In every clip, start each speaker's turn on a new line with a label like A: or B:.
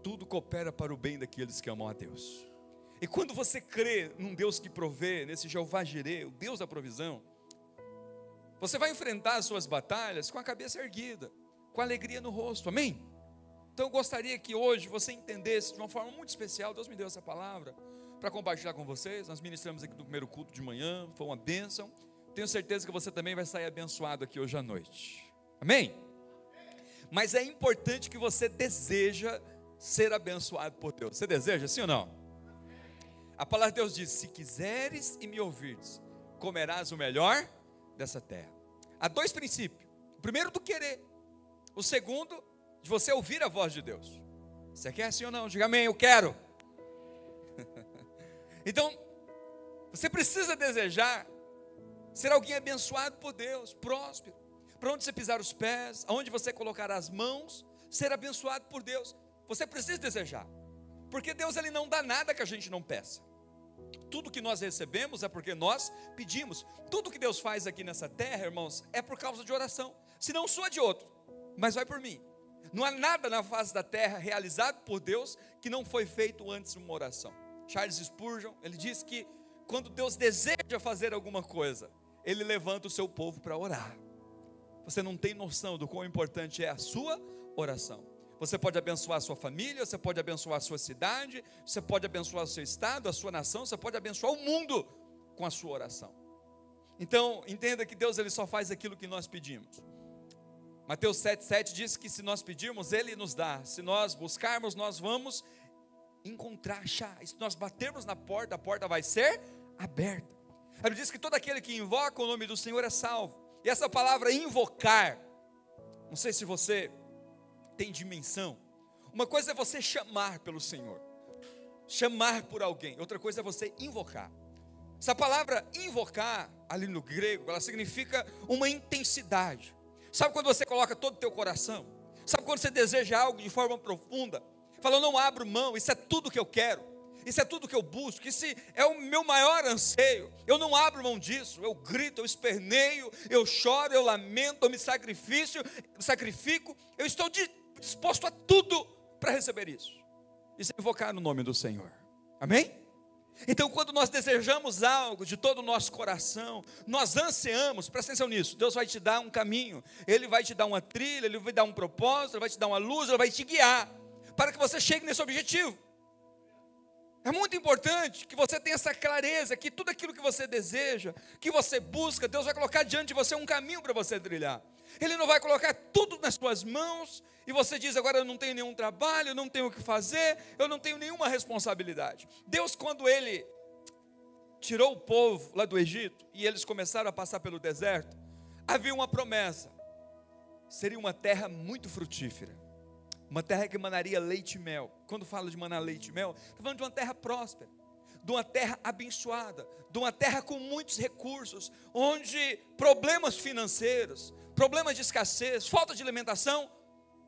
A: tudo coopera para o bem daqueles que amam a Deus. E quando você crê num Deus que provê, nesse Jeová Jireh, o Deus da provisão, você vai enfrentar as suas batalhas com a cabeça erguida, com alegria no rosto, amém? Então eu gostaria que hoje você entendesse de uma forma muito especial. Deus me deu essa palavra para compartilhar com vocês. Nós ministramos aqui no primeiro culto de manhã, foi uma bênção. Tenho certeza que você também vai sair abençoado aqui hoje à noite, amém? Mas é importante que você deseja ser abençoado por Deus. Você deseja, sim ou não? A palavra de Deus diz: se quiseres e me ouvires, comerás o melhor dessa terra. Há dois princípios: o primeiro, do querer; o segundo, de você ouvir a voz de Deus. Você quer, sim ou não? Diga amém, eu quero. Então, você precisa desejar ser alguém abençoado por Deus, próspero. Para onde você pisar os pés, aonde você colocar as mãos, ser abençoado por Deus. Você precisa desejar, porque Deus, Ele não dá nada que a gente não peça. Tudo que nós recebemos é porque nós pedimos. Tudo que Deus faz aqui nessa terra, irmãos, é por causa de oração. Se não sou de outro, mas vai por mim. Não há nada na face da terra realizado por Deus que não foi feito antes de uma oração. Charles Spurgeon, ele diz que quando Deus deseja fazer alguma coisa, Ele levanta o seu povo para orar. Você não tem noção do quão importante é a sua oração. Você pode abençoar a sua família, você pode abençoar a sua cidade, você pode abençoar o seu estado, a sua nação, você pode abençoar o mundo com a sua oração. Então, entenda que Deus, Ele só faz aquilo que nós pedimos. Mateus 7,7 diz que se nós pedirmos, Ele nos dá. Se nós buscarmos, nós vamos encontrar, achar. E se nós batermos na porta, a porta vai ser aberta. A Bíblia diz que todo aquele que invoca o nome do Senhor é salvo. E essa palavra invocar, não sei se você tem dimensão. Uma coisa é você chamar pelo Senhor, chamar por alguém. Outra coisa é você invocar. Essa palavra invocar, ali no grego, ela significa uma intensidade. Sabe quando você coloca todo o teu coração? Sabe quando você deseja algo de forma profunda? Fala, eu não abro mão, isso é tudo que eu quero. Isso é tudo que eu busco, isso é o meu maior anseio. Eu não abro mão disso. Eu grito, eu esperneio, eu choro, eu lamento, eu me sacrifico. Eu estou disposto a tudo para receber isso. Isso é invocar no nome do Senhor, amém? Então, quando nós desejamos algo de todo o nosso coração, nós ansiamos, presta atenção nisso. Deus vai te dar um caminho, Ele vai te dar uma trilha, Ele vai dar um propósito, Ele vai te dar uma luz, Ele vai te guiar para que você chegue nesse objetivo. É muito importante que você tenha essa clareza, que tudo aquilo que você deseja, que você busca, Deus vai colocar diante de você um caminho para você trilhar. Ele não vai colocar tudo nas suas mãos, e você diz, agora eu não tenho nenhum trabalho, eu não tenho o que fazer, eu não tenho nenhuma responsabilidade. Deus, quando Ele tirou o povo lá do Egito, e eles começaram a passar pelo deserto, havia uma promessa: seria uma terra muito frutífera, uma terra que emanaria leite e mel. Quando falo de manar leite e mel, estou falando de uma terra próspera, de uma terra abençoada, de uma terra com muitos recursos, onde problemas financeiros, problemas de escassez, falta de alimentação,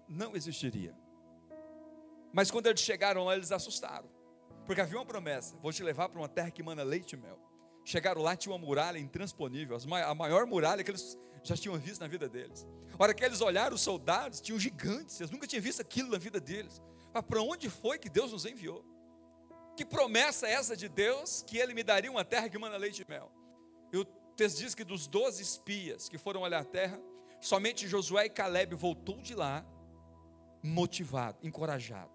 A: não existiria. Mas quando eles chegaram lá, eles assustaram, porque havia uma promessa: vou te levar para uma terra que emana leite e mel. Chegaram lá, tinha uma muralha intransponível, a maior muralha que eles já tinham visto na vida deles. A hora que eles olharam, os soldados tinham gigantes, eles nunca tinham visto aquilo na vida deles. Mas para onde foi que Deus nos enviou? Que promessa é essa de Deus, que Ele me daria uma terra que emana leite e mel? E o texto diz que dos 12 espias que foram olhar a terra, somente Josué e Caleb voltou de lá motivado, encorajado.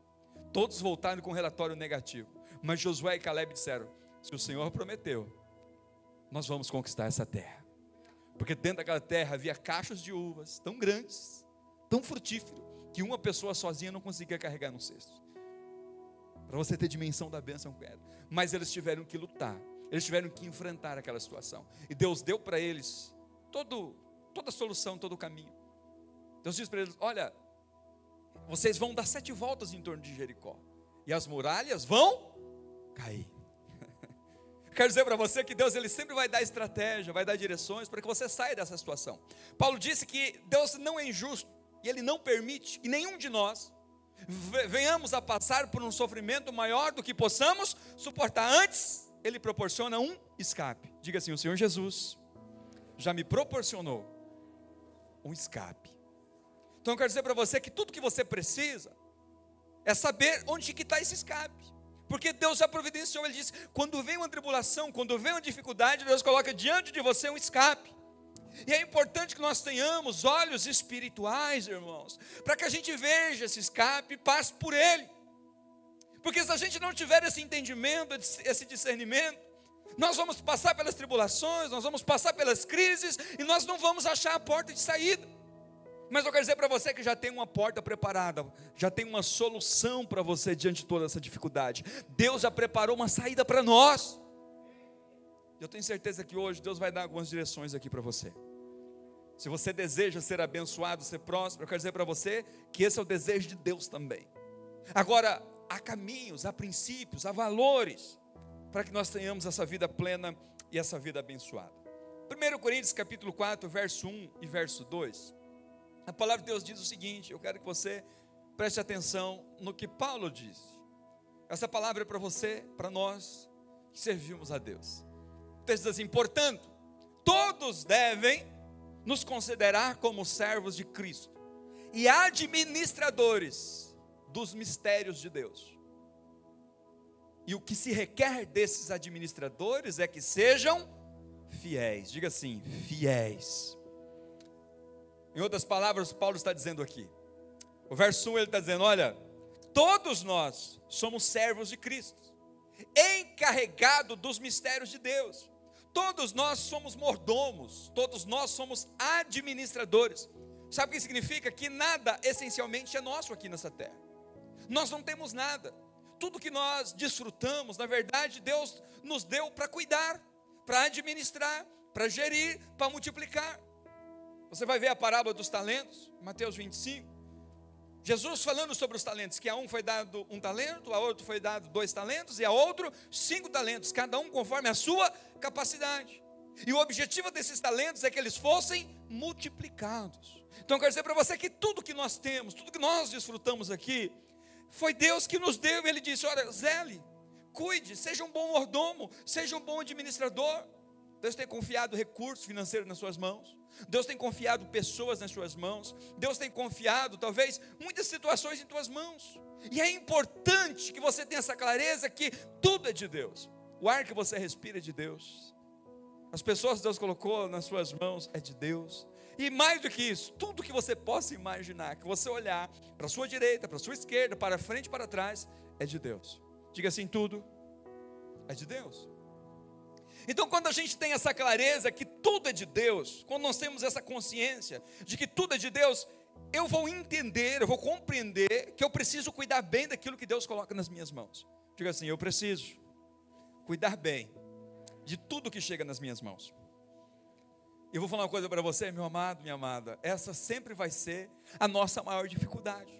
A: Todos voltaram com um relatório negativo, mas Josué e Caleb disseram: se o Senhor prometeu, nós vamos conquistar essa terra. Porque dentro daquela terra havia cachos de uvas tão grandes, tão frutíferos, que uma pessoa sozinha não conseguia carregar no cesto. Para você ter dimensão da bênção que era. Mas eles tiveram que lutar, eles tiveram que enfrentar aquela situação. E Deus deu para eles toda a solução, todo o caminho. Deus disse para eles: olha, vocês vão dar 7 voltas em torno de Jericó, e as muralhas vão cair. Quero dizer para você que Deus, Ele sempre vai dar estratégia, vai dar direções para que você saia dessa situação. Paulo disse que Deus não é injusto, e Ele não permite que nenhum de nós venhamos a passar por um sofrimento maior do que possamos suportar. Antes, Ele proporciona um escape. Diga assim: o Senhor Jesus já me proporcionou um escape. Então eu quero dizer para você que tudo que você precisa é saber onde que está esse escape. Porque Deus já providenciou, Ele disse, quando vem uma tribulação, quando vem uma dificuldade, Deus coloca diante de você um escape. E é importante que nós tenhamos olhos espirituais, irmãos, para que a gente veja esse escape e passe por ele. Porque se a gente não tiver esse entendimento, esse discernimento, nós vamos passar pelas tribulações, nós vamos passar pelas crises, e nós não vamos achar a porta de saída. Mas eu quero dizer para você que já tem uma porta preparada, já tem uma solução para você diante de toda essa dificuldade. Deus já preparou uma saída para nós. Eu tenho certeza que hoje Deus vai dar algumas direções aqui para você. Se você deseja ser abençoado, ser próspero, eu quero dizer para você que esse é o desejo de Deus também. Agora, há caminhos, há princípios, há valores para que nós tenhamos essa vida plena e essa vida abençoada. 1 Coríntios capítulo 4, verso 1 e verso 2. A palavra de Deus diz o seguinte, eu quero que você preste atenção no que Paulo diz. Essa palavra é para você, para nós que servimos a Deus. O texto diz assim, portanto, todos devem nos considerar como servos de Cristo e administradores dos mistérios de Deus. E o que se requer desses administradores é que sejam fiéis. Diga assim, fiéis. Em outras palavras, Paulo está dizendo aqui. O verso 1 ele está dizendo, olha, todos nós somos servos de Cristo, encarregados dos mistérios de Deus. Todos nós somos mordomos, todos nós somos administradores. Sabe o que significa? Que nada essencialmente é nosso aqui nessa terra. Nós não temos nada. Tudo que nós desfrutamos, na verdade, Deus nos deu para cuidar, para administrar, para gerir, para multiplicar. Você vai ver a parábola dos talentos, Mateus 25. Jesus falando sobre os talentos, que a um foi dado 1 talento, a outro foi dado 2 talentos, e a outro 5 talentos, cada um conforme a sua capacidade. E o objetivo desses talentos é que eles fossem multiplicados. Então eu quero dizer para você que tudo que nós temos, tudo que nós desfrutamos aqui, foi Deus que nos deu. Ele disse, olha, zele, cuide, seja um bom mordomo, seja um bom administrador. Deus tem confiado recursos financeiros nas suas mãos. Deus tem confiado pessoas nas suas mãos. Deus tem confiado, talvez, muitas situações em tuas mãos. E é importante que você tenha essa clareza que tudo é de Deus. O ar que você respira é de Deus. As pessoas que Deus colocou nas suas mãos é de Deus. E mais do que isso, tudo que você possa imaginar, que você olhar para a sua direita, para a sua esquerda, para frente e para trás, é de Deus. Diga assim, tudo é de Deus. Então quando a gente tem essa clareza que tudo é de Deus, quando nós temos essa consciência de que tudo é de Deus, eu vou entender, eu vou compreender que eu preciso cuidar bem daquilo que Deus coloca nas minhas mãos. Diga assim, eu preciso cuidar bem de tudo que chega nas minhas mãos. Eu vou falar uma coisa para você, meu amado, minha amada, essa sempre vai ser a nossa maior dificuldade,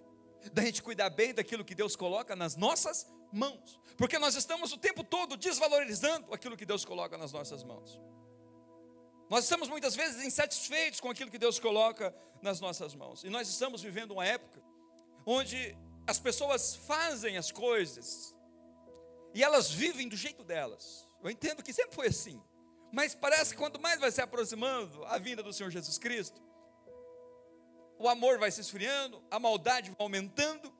A: da gente cuidar bem daquilo que Deus coloca nas nossas mãos, porque nós estamos o tempo todo desvalorizando aquilo que Deus coloca nas nossas mãos. Nós estamos muitas vezes insatisfeitos com aquilo que Deus coloca nas nossas mãos, e nós estamos vivendo uma época onde as pessoas fazem as coisas e elas vivem do jeito delas. Eu entendo que sempre foi assim, mas parece que quanto mais vai se aproximando a vinda do Senhor Jesus Cristo, o amor vai se esfriando, a maldade vai aumentando,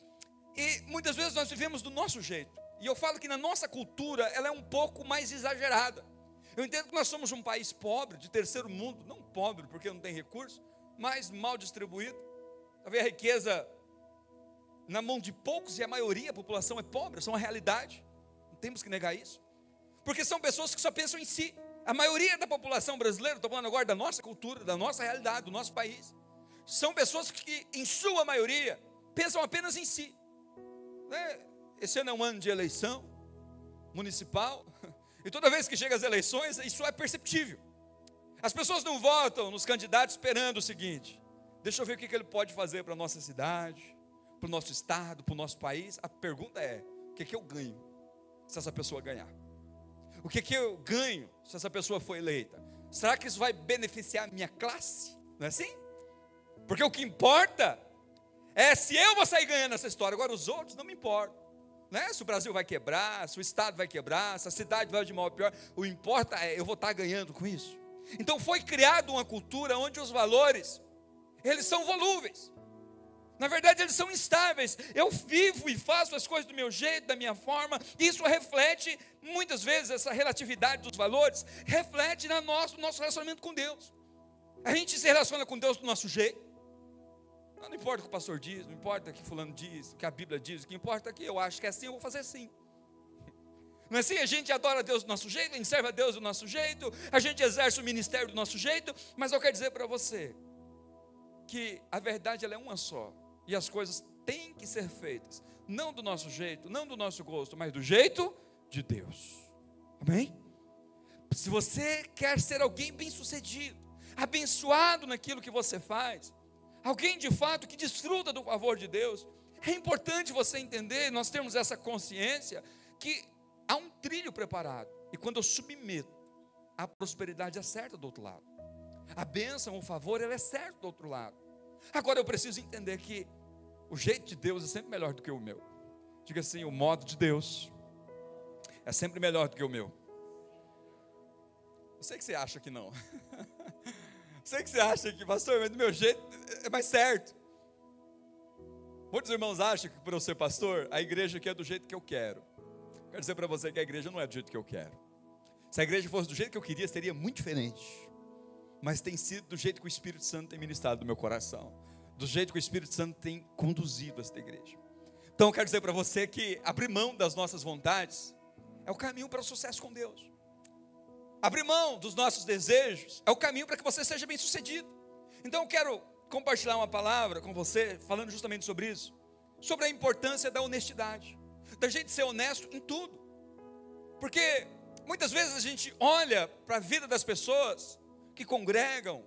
A: e muitas vezes nós vivemos do nosso jeito. E eu falo que na nossa cultura ela é um pouco mais exagerada. Eu entendo que nós somos um país pobre, de terceiro mundo, não pobre porque não tem recurso, mas mal distribuído. Talvez a riqueza na mão de poucos, e a maioria, a população é pobre, isso é uma realidade. Não temos que negar isso, porque são pessoas que só pensam em si. A maioria da população brasileira, estou falando agora da nossa cultura, da nossa realidade, do nosso país, são pessoas que, em sua maioria, pensam apenas em si. Esse ano é um ano de eleição municipal, e toda vez que chega as eleições, isso é perceptível. As pessoas não votam nos candidatos esperando o seguinte: deixa eu ver o que ele pode fazer para a nossa cidade, para o nosso estado, para o nosso país. A pergunta é, o que eu ganho se essa pessoa ganhar? O que eu ganho se essa pessoa for eleita? Será que isso vai beneficiar a minha classe? Não é assim? Porque o que importa é se eu vou sair ganhando essa história. Agora os outros não me importam, né? Se o Brasil vai quebrar, se o estado vai quebrar, se a cidade vai de mal a pior, o que importa é eu vou estar ganhando com isso. Então foi criada uma cultura onde os valores, eles são volúveis. Na verdade, eles são instáveis. Eu vivo e faço as coisas do meu jeito, da minha forma. Isso reflete, muitas vezes, essa relatividade dos valores, reflete no nosso relacionamento com Deus. A gente se relaciona com Deus do nosso jeito. Não importa o que o pastor diz, não importa o que fulano diz, o que a Bíblia diz, o que importa é que eu acho que é assim, eu vou fazer assim. Não é assim? A gente adora Deus do nosso jeito, a gente serve a Deus do nosso jeito, a gente exerce o ministério do nosso jeito, mas eu quero dizer para você que a verdade ela é uma só. E as coisas têm que ser feitas, não do nosso jeito, não do nosso gosto, mas do jeito de Deus. Amém? Se você quer ser alguém bem-sucedido, abençoado naquilo que você faz, alguém de fato que desfruta do favor de Deus, é importante você entender, nós temos essa consciência, que há um trilho preparado. E quando eu submeto, a prosperidade é certa do outro lado. A bênção, o favor, ele é certo do outro lado. Agora eu preciso entender que o jeito de Deus é sempre melhor do que o meu. Diga assim, o modo de Deus é sempre melhor do que o meu. Eu sei que você acha que não. Eu sei que você acha que, pastor, mas do meu jeito é mais certo. Muitos irmãos acham que por eu ser pastor, a igreja aqui é do jeito que eu quero. Quero dizer para você que a igreja não é do jeito que eu quero. Se a igreja fosse do jeito que eu queria, seria muito diferente. Mas tem sido do jeito que o Espírito Santo tem ministrado no meu coração, do jeito que o Espírito Santo tem conduzido esta igreja. Então eu quero dizer para você que abrir mão das nossas vontades é o caminho para o sucesso com Deus. Abrir mão dos nossos desejos é o caminho para que você seja bem sucedido. Então eu quero compartilhar uma palavra com você, falando justamente sobre isso, sobre a importância da honestidade, da gente ser honesto em tudo. Porque muitas vezes a gente olha para a vida das pessoas que congregam,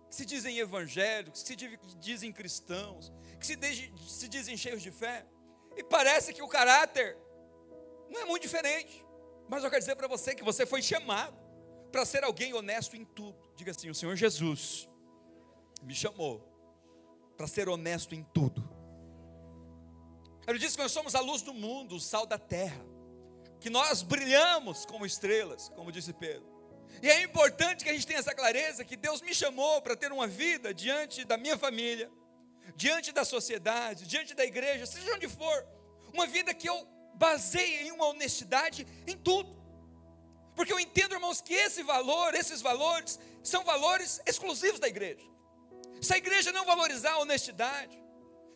A: que se dizem evangélicos, que se dizem cristãos, que se dizem cheios de fé, e parece que o caráter não é muito diferente. Mas eu quero dizer para você que você foi chamado para ser alguém honesto em tudo. Diga assim, o Senhor Jesus me chamou para ser honesto em tudo. Ele disse que nós somos a luz do mundo, o sal da terra, que nós brilhamos como estrelas, como disse Pedro. E é importante que a gente tenha essa clareza, que Deus me chamou para ter uma vida diante da minha família, diante da sociedade, diante da igreja, seja onde for, uma vida que eu baseie em uma honestidade em tudo. Porque eu entendo, irmãos, que esses valores são valores exclusivos da igreja. Se a igreja não valorizar a honestidade,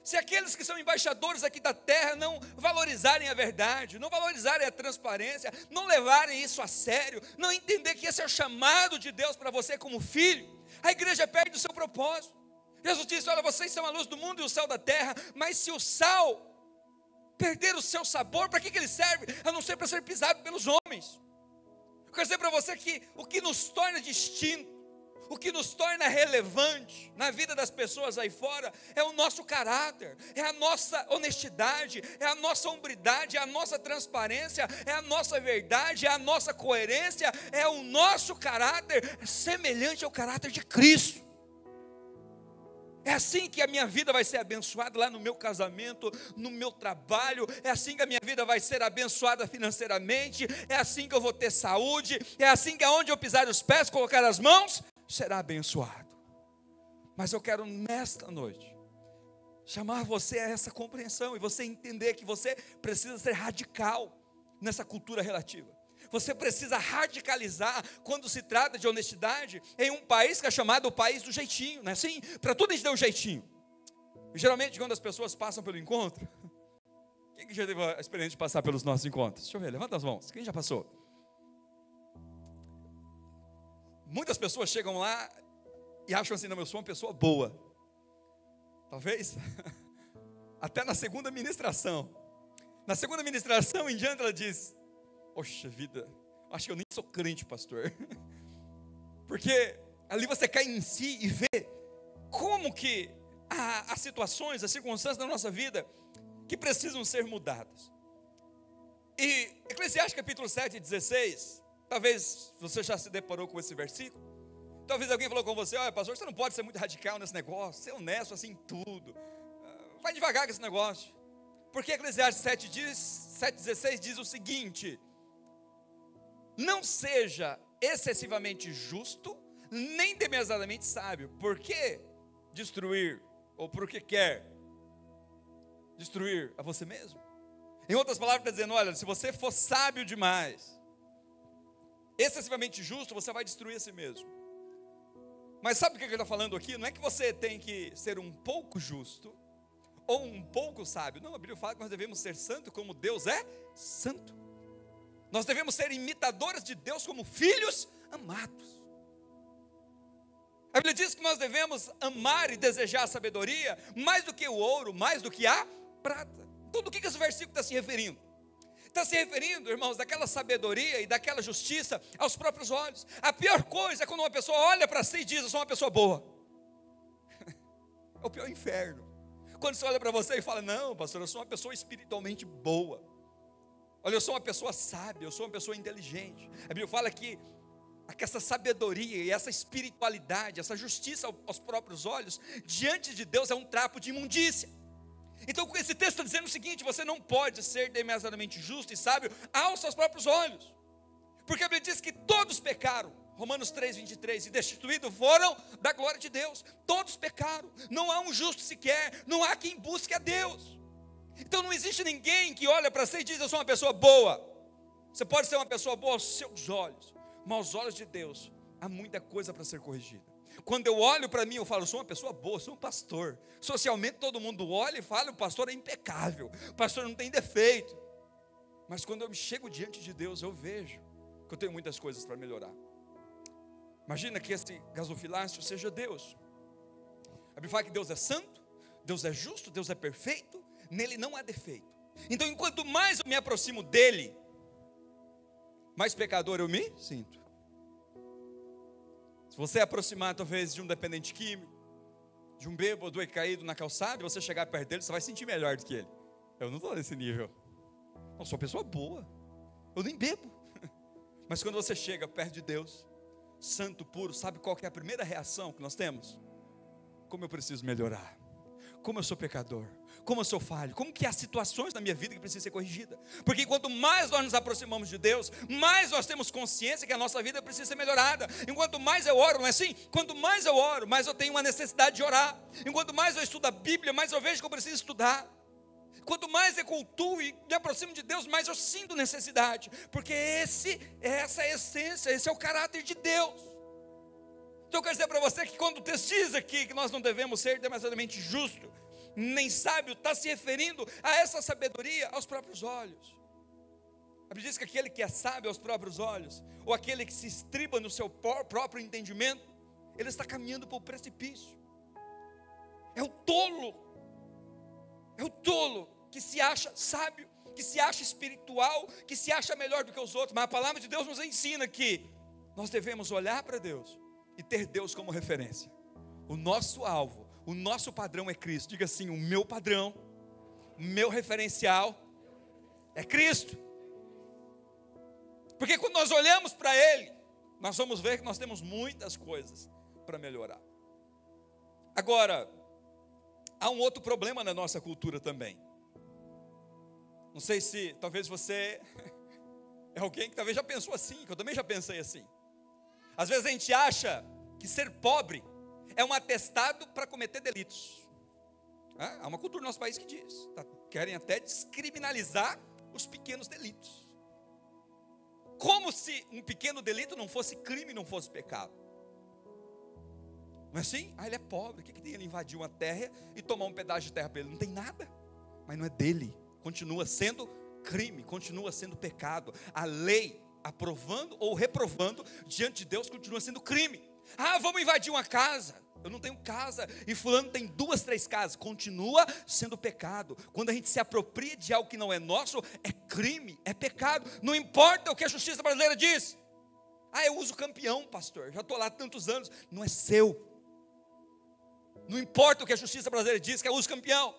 A: se aqueles que são embaixadores aqui da terra não valorizarem a verdade, não valorizarem a transparência, não levarem isso a sério, não entender que esse é o chamado de Deus para você como filho, a igreja perde o seu propósito. Jesus disse, olha, vocês são a luz do mundo e o sal da terra, mas se o sal perder o seu sabor, para que ele serve? A não ser para ser pisado pelos homens. Eu quero dizer para você que o que nos torna distinto, o que nos torna relevante na vida das pessoas aí fora é o nosso caráter, é a nossa honestidade, é a nossa hombridade, é a nossa transparência, é a nossa verdade, é a nossa coerência, é o nosso caráter semelhante ao caráter de Cristo. É assim que a minha vida vai ser abençoada lá no meu casamento, no meu trabalho, é assim que a minha vida vai ser abençoada financeiramente, é assim que eu vou ter saúde, é assim que aonde eu pisar os pés, colocar as mãos, será abençoado. Mas eu quero nesta noite chamar você a essa compreensão e você entender que você precisa ser radical nessa cultura relativa. Você precisa radicalizar quando se trata de honestidade em um país que é chamado o país do jeitinho, não é assim? Para tudo a gente dá um jeitinho. E geralmente quando as pessoas passam pelo encontro, quem que já teve a experiência de passar pelos nossos encontros? Deixa eu ver, levanta as mãos, quem já passou? Muitas pessoas chegam lá e acham assim, não, eu sou uma pessoa boa. Talvez até na segunda ministração. Na segunda ministração em diante ela diz, poxa vida, acho que eu nem sou crente, pastor. Porque ali você cai em si e vê como que há situações, as circunstâncias da nossa vida que precisam ser mudadas. E Eclesiastes capítulo 7, 16, talvez você já se deparou com esse versículo. Talvez alguém falou com você, olha pastor, você não pode ser muito radical nesse negócio, ser honesto assim em tudo. Vai devagar com esse negócio. Porque Eclesiastes 7,16 diz o seguinte: não seja excessivamente justo, nem demasiadamente sábio. Por que destruir? Ou por que quer destruir a você mesmo. Em outras palavras, está dizendo, olha, se você for sábio demais, excessivamente justo, você vai destruir a si mesmo. Mas sabe o que ele está falando aqui? Não é que você tem que ser um pouco justo, ou um pouco sábio. Não, a Bíblia fala que nós devemos ser santos como Deus é santo. Nós devemos ser imitadores de Deus como filhos amados. A Bíblia diz que nós devemos amar e desejar a sabedoria mais do que o ouro, mais do que a prata. Então, do que esse versículo está se referindo? Está se referindo, irmãos, daquela sabedoria e daquela justiça aos próprios olhos. A pior coisa é quando uma pessoa olha para si e diz, eu sou uma pessoa boa. É o pior inferno. Quando você olha para você e fala, não, pastor, eu sou uma pessoa espiritualmente boa. Olha, eu sou uma pessoa sábia, eu sou uma pessoa inteligente. A Bíblia fala que essa sabedoria e essa espiritualidade, essa justiça aos próprios olhos, diante de Deus é um trapo de imundícia. Então esse texto está dizendo o seguinte, você não pode ser demasiadamente justo e sábio aos seus próprios olhos. Porque a Bíblia diz que todos pecaram, Romanos 3:23, e destituídos foram da glória de Deus. Todos pecaram, não há um justo sequer, não há quem busque a Deus. Então não existe ninguém que olha para si e diz, eu sou uma pessoa boa. Você pode ser uma pessoa boa aos seus olhos, mas aos olhos de Deus há muita coisa para ser corrigida. Quando eu olho para mim, eu falo, eu sou uma pessoa boa, eu sou um pastor. Socialmente todo mundo olha e fala, o pastor é impecável, o pastor não tem defeito. Mas quando eu me chego diante de Deus, eu vejo que eu tenho muitas coisas para melhorar. Imagina que esse gasofilácio seja Deus. A Bíblia fala que Deus é santo, Deus é justo, Deus é perfeito, nele não há defeito. Então enquanto mais eu me aproximo dele, mais pecador eu me sinto. Se você aproximar talvez de um dependente químico, de um bêbado e caído na calçada, e você chegar perto dele, você vai sentir melhor do que ele. Eu não estou nesse nível. Eu sou uma pessoa boa, eu nem bebo. Mas quando você chega perto de Deus, santo, puro, sabe qual que é a primeira reação que nós temos? Como eu preciso melhorar, como eu sou pecador, como eu sou falho, como que há situações na minha vida que precisam ser corrigidas. Porque quanto mais nós nos aproximamos de Deus, mais nós temos consciência que a nossa vida precisa ser melhorada. Enquanto mais eu oro, não é assim? Quanto mais eu oro, mais eu tenho uma necessidade de orar. Enquanto mais eu estudo a Bíblia, mais eu vejo que eu preciso estudar. Quanto mais eu cultuo e me aproximo de Deus, mais eu sinto necessidade. Porque essa é a essência, esse é o caráter de Deus. Então eu quero dizer para você que quando o texto diz aqui que nós não devemos ser demasiadamente justos, nem sábio, está se referindo a essa sabedoria aos próprios olhos. A Bíblia diz que aquele que é sábio aos próprios olhos, ou aquele que se estriba no seu próprio entendimento, ele está caminhando para o precipício. É o tolo que se acha sábio, que se acha espiritual, que se acha melhor do que os outros. Mas a palavra de Deus nos ensina que nós devemos olhar para Deus e ter Deus como referência. O nosso alvo, o nosso padrão é Cristo. Diga assim, o meu padrão, o meu referencial é Cristo. Porque quando nós olhamos para Ele, nós vamos ver que nós temos muitas coisas para melhorar. Agora, há um outro problema na nossa cultura também. Não sei se talvez você é alguém que talvez já pensou assim, que eu também já pensei assim. Às vezes a gente acha que ser pobre é um atestado para cometer delitos. Há uma cultura no nosso país que diz, querem até descriminalizar os pequenos delitos. Como se um pequeno delito não fosse crime, não fosse pecado. Não é assim? Ele é pobre, o que tem ele invadir uma terra e tomar um pedaço de terra para ele? Não tem nada, mas não é dele. Continua sendo crime, continua sendo pecado. A lei, aprovando ou reprovando, diante de Deus, continua sendo crime. Vamos invadir uma casa. Eu não tenho casa, e fulano tem 2, 3 casas. Continua sendo pecado. Quando a gente se apropria de algo que não é nosso, é crime, é pecado. Não importa o que a justiça brasileira diz. Eu uso campeão, pastor, já estou lá há tantos anos. Não é seu. Não importa o que a justiça brasileira diz, que eu uso campeão.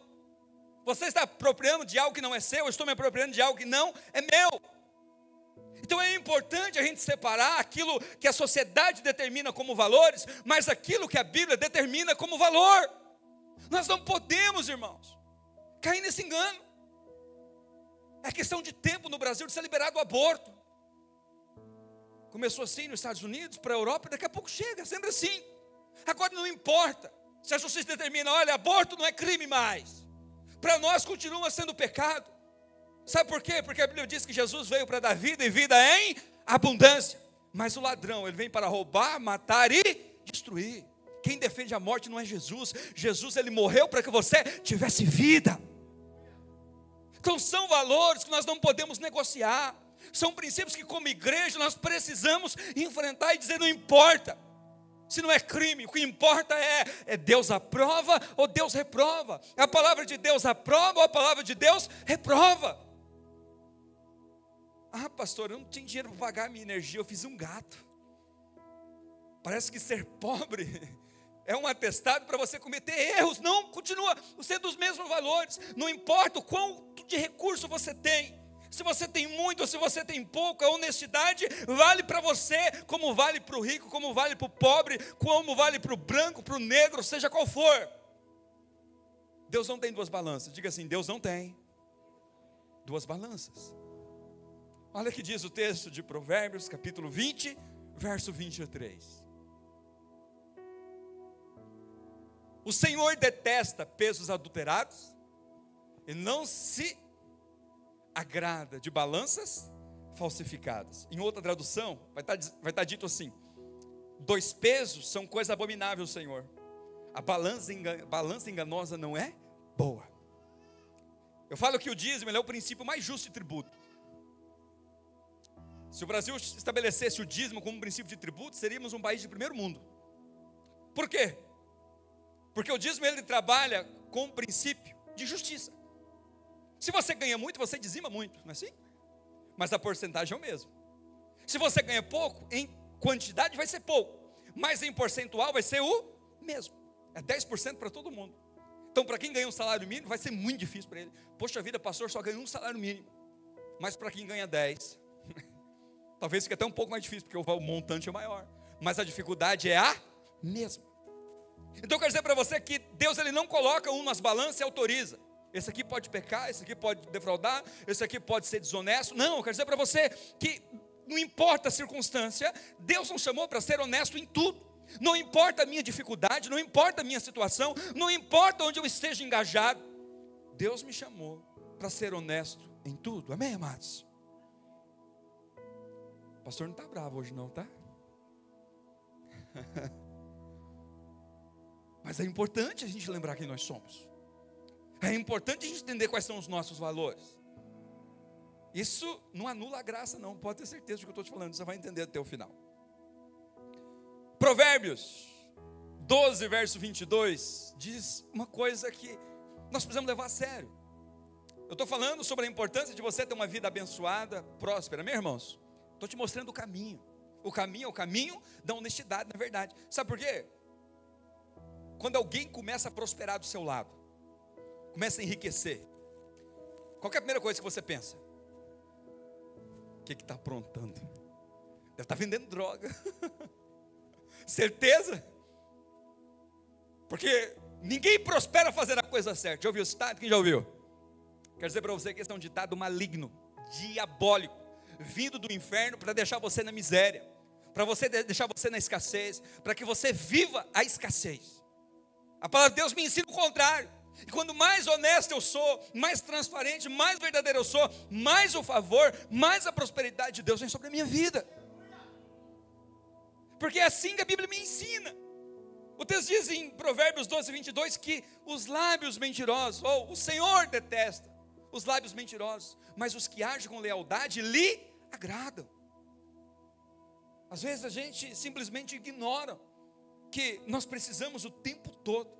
A: Você está apropriando de algo que não é seu, eu estou me apropriando de algo que não é meu. Então é importante a gente separar aquilo que a sociedade determina como valores, mas aquilo que a Bíblia determina como valor. Nós não podemos, irmãos, cair nesse engano. É questão de tempo no Brasil de ser liberado o aborto. Começou assim nos Estados Unidos, para a Europa, e daqui a pouco chega, sempre assim. Agora não importa se a justiça determina, olha, aborto não é crime mais. para nós continua sendo pecado. Sabe por quê? Porque a Bíblia diz que Jesus veio para dar vida e vida em abundância. Mas o ladrão, ele vem para roubar, matar e destruir. Quem defende a morte não é Jesus. Jesus, ele morreu para que você tivesse vida. Então são valores que nós não podemos negociar. São princípios que como igreja nós precisamos enfrentar e dizer, não importa se não é crime, o que importa é Deus aprova ou Deus reprova. É a palavra de Deus aprova ou a palavra de Deus reprova. Ah, pastor, eu não tenho dinheiro para pagar a minha energia, eu fiz um gato. Parece que ser pobre é um atestado para você cometer erros. Não, continua sendo os mesmos valores. Não importa o quanto de recurso você tem. Se você tem muito ou se você tem pouco, a honestidade vale para você, como vale para o rico, como vale para o pobre, como vale para o branco, para o negro, seja qual for. Deus não tem duas balanças. Diga assim, Deus não tem duas balanças. Olha o que diz o texto de Provérbios, capítulo 20, verso 23. O Senhor detesta pesos adulterados e não se agrada de balanças falsificadas. Em outra tradução, vai estar dito assim: 2 pesos são coisa abominável, Senhor. A balança enganosa não é boa. Eu falo que o dízimo é o princípio mais justo de tributo. Se o Brasil estabelecesse o dízimo como um princípio de tributo, seríamos um país de primeiro mundo. Por quê? Porque o dízimo ele trabalha com um princípio de justiça. Se você ganha muito, você dizima muito, não é assim? Mas a porcentagem é o mesmo. Se você ganha pouco, em quantidade vai ser pouco, mas em percentual vai ser o mesmo. É 10% para todo mundo. Então, para quem ganha um salário mínimo, vai ser muito difícil para ele. Poxa vida, pastor, só ganha um salário mínimo. Mas para quem ganha 10, talvez fique até um pouco mais difícil, porque o montante é maior. Mas a dificuldade é a mesma. Então, eu quero dizer para você que Deus ele não coloca um nas balanças e autoriza. Esse aqui pode pecar, esse aqui pode defraudar, esse aqui pode ser desonesto. Não, eu quero dizer para você que não importa a circunstância, Deus nos chamou para ser honesto em tudo. Não importa a minha dificuldade, não importa a minha situação, não importa onde eu esteja engajado. Deus me chamou para ser honesto em tudo. Amém, amados? O pastor não está bravo hoje não, tá? Mas é importante a gente lembrar quem nós somos. É importante a gente entender quais são os nossos valores. Isso não anula a graça não, pode ter certeza do que eu estou te falando, você vai entender até o final. Provérbios 12, verso 22, diz uma coisa que nós precisamos levar a sério. Eu estou falando sobre a importância de você ter uma vida abençoada, próspera, meus irmãos. Estou te mostrando o caminho. O caminho é o caminho da honestidade, na verdade. Sabe por quê? Quando alguém começa a prosperar do seu lado, começa a enriquecer, qual é a primeira coisa que você pensa? O que está aprontando? Deve estar vendendo droga. Certeza? Porque ninguém prospera fazendo a coisa certa. Já ouviu esse ditado? Quem já ouviu? Quero dizer para você que esse é um ditado maligno, diabólico, vindo do inferno para deixar você na miséria, para você deixar você na escassez, para que você viva a escassez. A palavra de Deus me ensina o contrário. E quando mais honesto eu sou, mais transparente, mais verdadeiro eu sou, mais o favor, mais a prosperidade de Deus vem sobre a minha vida. Porque é assim que a Bíblia me ensina. O texto diz em Provérbios 12, 22 que os lábios mentirosos, ou o Senhor detesta os lábios mentirosos, mas os que agem com lealdade lhe agradam. Às vezes a gente simplesmente ignora que nós precisamos o tempo todo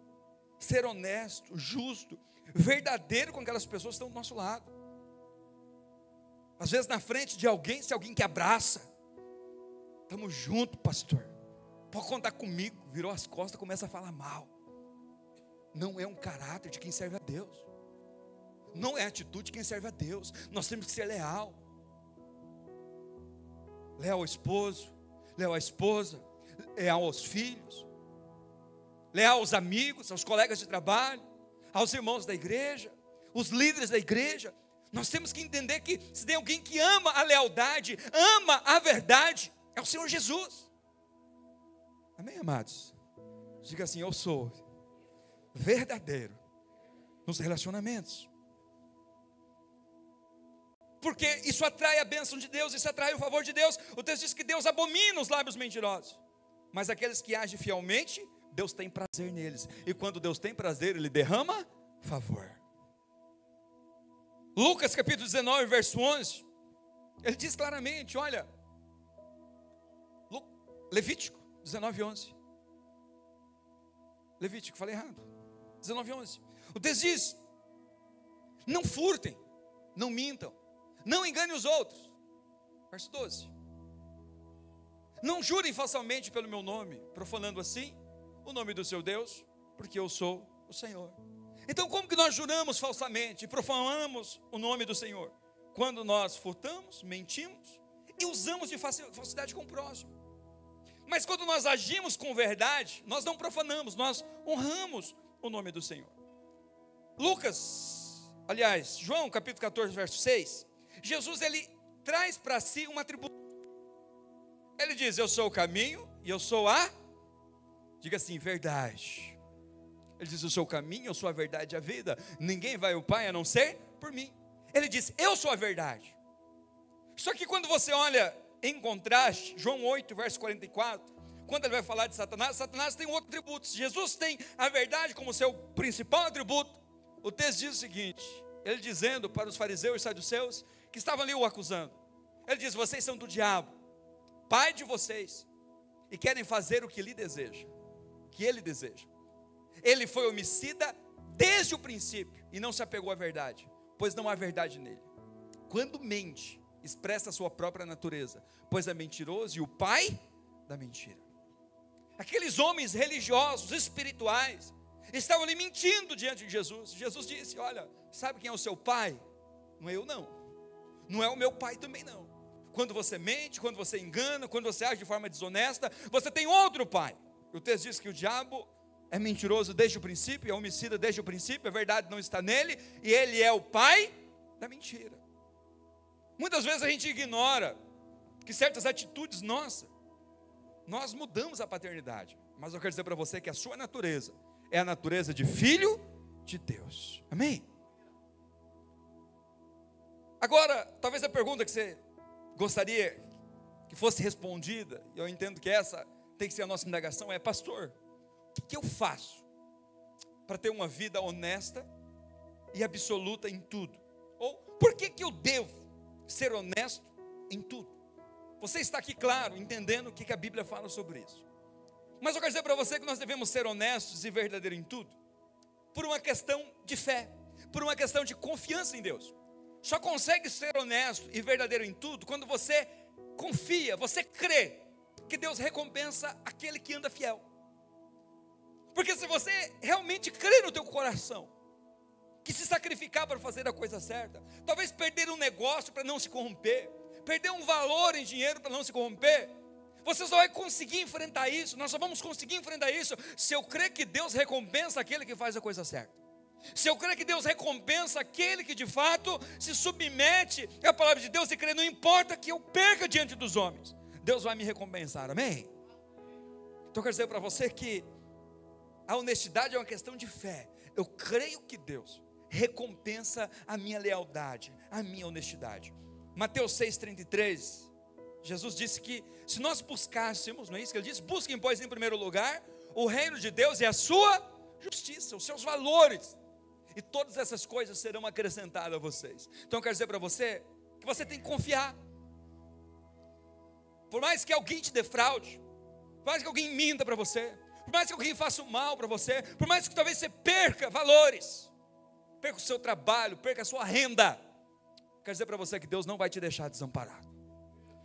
A: ser honesto, justo, verdadeiro com aquelas pessoas que estão do nosso lado. Às vezes na frente de alguém, se alguém que abraça, estamos juntos, pastor, pode contar comigo, virou as costas, começa a falar mal. Não é um caráter de quem serve a Deus, não é atitude de quem serve a Deus. Nós temos que ser leal ao esposo, leal à esposa, leal aos filhos, leal aos amigos, aos colegas de trabalho, aos irmãos da igreja, os líderes da igreja. Nós temos que entender que se tem alguém que ama a lealdade, ama a verdade, é o Senhor Jesus. Amém, amados? Diga assim: eu sou verdadeiro nos relacionamentos. Porque isso atrai a bênção de Deus, isso atrai o favor de Deus. O texto diz que Deus abomina os lábios mentirosos. Mas aqueles que agem fielmente, Deus tem prazer neles. E quando Deus tem prazer, Ele derrama favor. Lucas capítulo 19, verso 11. Ele diz claramente, olha. Levítico 19, 11. Levítico, falei errado. 19, 11. O texto diz: não furtem, não mintam, não enganem os outros. Verso 12. Não jurem falsamente pelo meu nome, profanando assim o nome do seu Deus, porque eu sou o Senhor. Então como que nós juramos falsamente e profanamos o nome do Senhor? Quando nós furtamos, mentimos e usamos de falsidade com o próximo. Mas quando nós agimos com verdade, nós não profanamos, nós honramos o nome do Senhor. João capítulo 14, verso 6, Jesus ele traz para si um atributo. Ele diz: eu sou o caminho e eu sou a, diga assim, verdade. Ele diz: eu sou o caminho, eu sou a verdade e a vida. Ninguém vai ao Pai a não ser por mim. Ele diz: eu sou a verdade. Só que quando você olha em contraste, João 8, verso 44, quando ele vai falar de Satanás, Satanás tem um outro atributo. Se Jesus tem a verdade como seu principal atributo, o texto diz o seguinte, ele dizendo para os fariseus e saduceus, que estavam ali o acusando, ele diz: vocês são do diabo, pai de vocês, e querem fazer o que ele deseja. Ele foi homicida desde o princípio, e não se apegou à verdade, pois não há verdade nele. Quando mente, expressa a sua própria natureza, pois é mentiroso e o pai da mentira. Aqueles homens religiosos, espirituais, estavam ali mentindo diante de Jesus. Jesus disse: olha, sabe quem é o seu pai? Não é eu não, não é o meu pai também não. Quando você mente, quando você engana, quando você age de forma desonesta, você tem outro pai. O texto diz que o diabo é mentiroso desde o princípio, é homicida desde o princípio, a verdade não está nele, e ele é o pai da mentira. Muitas vezes a gente ignora que certas atitudes nossas, nós mudamos a paternidade. Mas eu quero dizer para você que a sua natureza é a natureza de filho de Deus. Amém? Agora, talvez a pergunta que você gostaria que fosse respondida, e eu entendo que essa tem que ser a nossa indagação, é: pastor, o que eu faço para ter uma vida honesta e absoluta em tudo? Ou por que eu devo ser honesto em tudo? Você está aqui, claro, entendendo o que a Bíblia fala sobre isso. Mas eu quero dizer para você que nós devemos ser honestos e verdadeiros em tudo, por uma questão de fé, por uma questão de confiança em Deus. Só consegue ser honesto e verdadeiro em tudo quando você confia, você crê que Deus recompensa aquele que anda fiel. Porque se você realmente crê no teu coração que se sacrificar para fazer a coisa certa, talvez perder um negócio para não se corromper, perder um valor em dinheiro para não se corromper, você só vai conseguir enfrentar isso, nós só vamos conseguir enfrentar isso se eu crer que Deus recompensa aquele que faz a coisa certa. Se eu crer que Deus recompensa aquele que de fato se submete à palavra de Deus e crê, não importa que eu perca diante dos homens, Deus vai me recompensar, amém? Então eu quero dizer para você que a honestidade é uma questão de fé. Eu creio que Deus recompensa a minha lealdade, a minha honestidade. Mateus 6,33, Jesus disse que se nós buscássemos, não é isso que ele disse? Busquem, pois, em primeiro lugar o reino de Deus e a sua justiça, os seus valores, e todas essas coisas serão acrescentadas a vocês. Então eu quero dizer para você que você tem que confiar. Por mais que alguém te defraude, por mais que alguém minta para você, por mais que alguém faça o mal para você, por mais que talvez você perca valores, perca o seu trabalho, perca a sua renda, quero dizer para você que Deus não vai te deixar desamparado.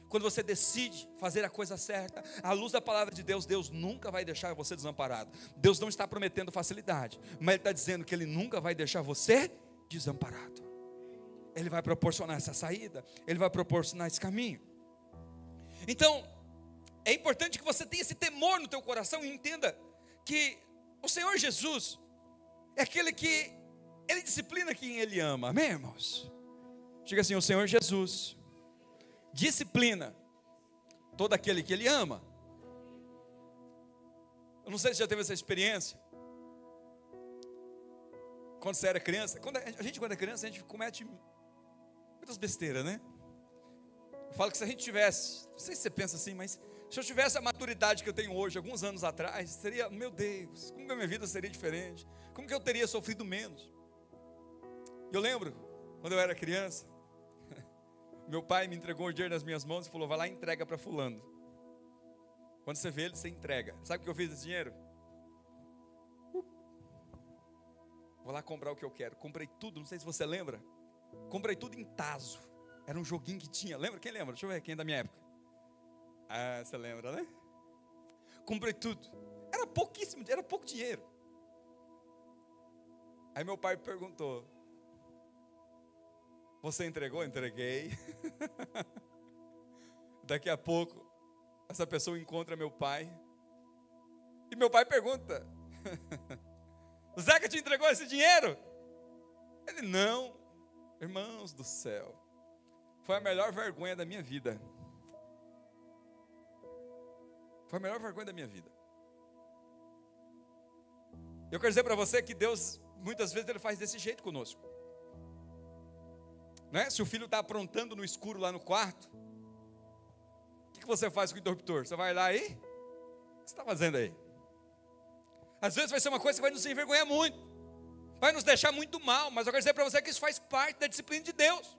A: Quando você decide fazer a coisa certa, à luz da palavra de Deus, Deus nunca vai deixar você desamparado. Deus não está prometendo facilidade, mas Ele está dizendo que Ele nunca vai deixar você desamparado. Ele vai proporcionar essa saída, Ele vai proporcionar esse caminho. Então, é importante que você tenha esse temor no teu coração e entenda que o Senhor Jesus é aquele que Ele disciplina quem Ele ama, amém, irmãos? Diga assim: o Senhor Jesus disciplina todo aquele que Ele ama. Eu não sei se já teve essa experiência. quando você era criança, quando é criança, a gente comete muitas besteiras, né? Eu falo que se a gente tivesse, não sei se você pensa assim, mas se eu tivesse a maturidade que eu tenho hoje, alguns anos atrás, seria, meu Deus, como que a minha vida seria diferente? Como que eu teria sofrido menos? Eu lembro, quando eu era criança, meu pai me entregou o dinheiro nas minhas mãos e falou, vai lá e entrega para fulano. Quando você vê ele, você entrega. Sabe o que eu fiz desse dinheiro? Vou lá comprar o que eu quero. Comprei tudo, não sei se você lembra. Comprei tudo em tazo. Era um joguinho que tinha. Lembra? Quem lembra? Deixa eu ver quem é da minha época. Ah, você lembra, né? Comprei tudo. Era pouquíssimo, era pouco dinheiro. Aí meu pai perguntou, você entregou? Entreguei. Daqui a pouco, essa pessoa encontra meu pai. E meu pai pergunta, o Zeca te entregou esse dinheiro? Ele, não. Irmãos do céu, foi a melhor vergonha da minha vida. Foi a melhor vergonha da minha vida. Eu quero dizer para você que Deus, muitas vezes, Ele faz desse jeito conosco. Né? Se o filho está aprontando no escuro lá no quarto, o que você faz com o interruptor? Você vai lá aí? O que você está fazendo aí? Às vezes vai ser uma coisa que vai nos envergonhar muito, vai nos deixar muito mal, mas eu quero dizer para você que isso faz parte da disciplina de Deus.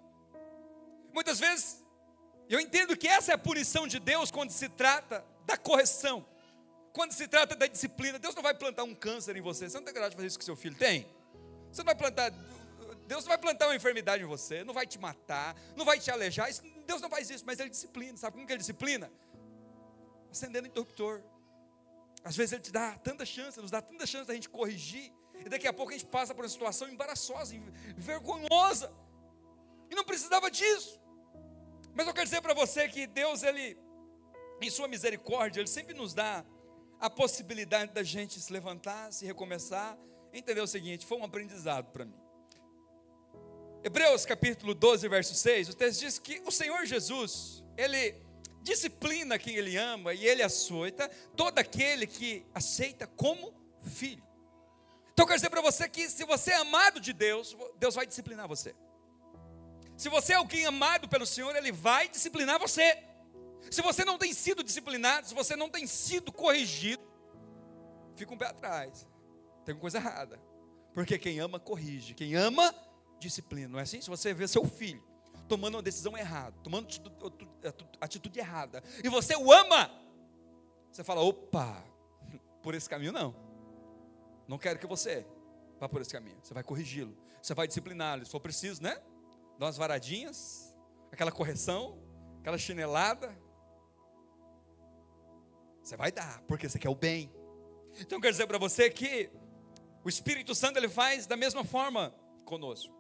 A: Muitas vezes, eu entendo que essa é a punição de Deus quando se trata da correção, quando se trata da disciplina. Deus não vai plantar um câncer em você, você não tem coragem de fazer isso com seu filho, tem? Você não vai plantar, Deus não vai plantar uma enfermidade em você, não vai te matar, não vai te alejar, Deus não faz isso, mas Ele disciplina. Sabe como que Ele disciplina? Acendendo o interruptor. Às vezes Ele te dá tanta chance, nos dá tanta chance da gente corrigir, e daqui a pouco a gente passa por uma situação embaraçosa, vergonhosa, e não precisava disso. Mas eu quero dizer para você que Deus, Ele, em sua misericórdia, Ele sempre nos dá a possibilidade da gente se levantar, se recomeçar, entender o seguinte, foi um aprendizado para mim. Hebreus capítulo 12, verso 6, o texto diz que o Senhor Jesus, Ele disciplina quem Ele ama e Ele açoita todo aquele que aceita como filho. Então eu quero dizer para você que se você é amado de Deus, Deus vai disciplinar você. Se você é alguém amado pelo Senhor, Ele vai disciplinar você. Se você não tem sido disciplinado, se você não tem sido corrigido, fica um pé atrás, tem coisa errada. Porque quem ama, corrige. Quem ama, disciplina. Não é assim? Se você vê seu filho tomando uma decisão errada, tomando atitude errada, e você o ama, você fala, opa, por esse caminho não quero que você vá por esse caminho. Você vai corrigi-lo, você vai discipliná-lo, se for preciso, né? Dar umas varadinhas, aquela correção, aquela chinelada, você vai dar, porque você quer o bem. Então eu quero dizer para você que o Espírito Santo, ele faz da mesma forma conosco.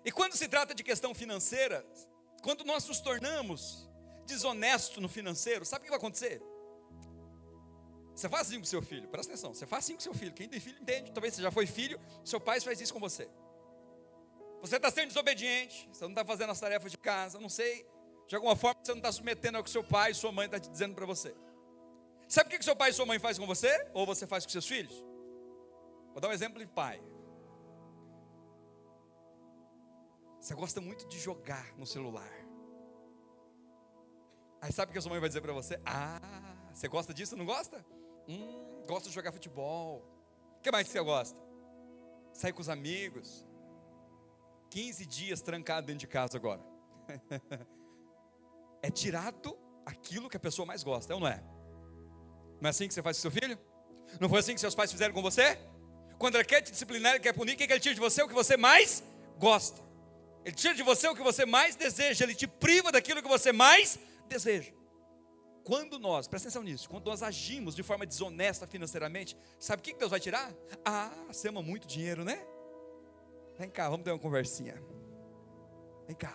A: E quando se trata de questão financeira, quando nós nos tornamos desonestos no financeiro, sabe o que vai acontecer? Você faz assim com o seu filho, presta atenção, você faz assim com o seu filho. Quem tem filho entende, talvez você já foi filho, seu pai faz isso com você. Você está sendo desobediente, você não está fazendo as tarefas de casa, não sei, de alguma forma você não está submetendo ao que seu pai e sua mãe estão te dizendo para você. Sabe o que seu pai e sua mãe fazem com você? Ou você faz com seus filhos? Vou dar um exemplo de pai. Você gosta muito de jogar no celular. Aí sabe o que a sua mãe vai dizer para você? Ah, você gosta disso, não gosta? Gosta de jogar futebol. O que mais que você gosta? Sair com os amigos. 15 dias trancado dentro de casa agora. É tirado aquilo que a pessoa mais gosta, é ou não é? Não é assim que você faz com seu filho? Não foi assim que seus pais fizeram com você? Quando ele quer te disciplinar, ele quer punir, o que ele tira de você? O que você mais gosta. Ele tira de você o que você mais deseja. Ele te priva daquilo que você mais deseja. Quando nós, presta atenção nisso, quando nós agimos de forma desonesta financeiramente, sabe o que Deus vai tirar? Ah, você ama muito dinheiro, né? Vem cá, vamos ter uma conversinha. Vem cá.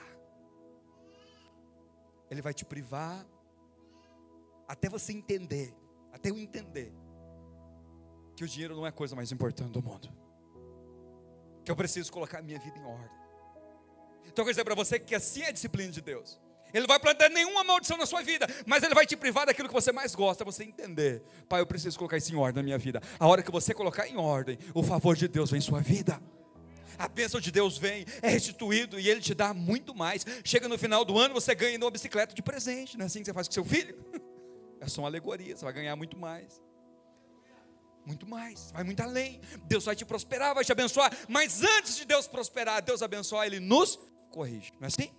A: Ele vai te privar até você entender, até eu entender que o dinheiro não é a coisa mais importante do mundo, que eu preciso colocar a minha vida em ordem. Então eu quero dizer para você que assim é a disciplina de Deus. Ele não vai plantar nenhuma maldição na sua vida, mas Ele vai te privar daquilo que você mais gosta. Você entender: pai, eu preciso colocar isso em ordem na minha vida. A hora que você colocar em ordem, o favor de Deus vem em sua vida. A bênção de Deus vem, é restituído e Ele te dá muito mais. Chega no final do ano, você ganha uma bicicleta de presente. Não é assim que você faz com seu filho? É só uma alegoria, você vai ganhar muito mais. Muito mais, vai muito além. Deus vai te prosperar, vai te abençoar. Mas antes de Deus prosperar, Deus abençoar, Ele nos corrige. Não é assim?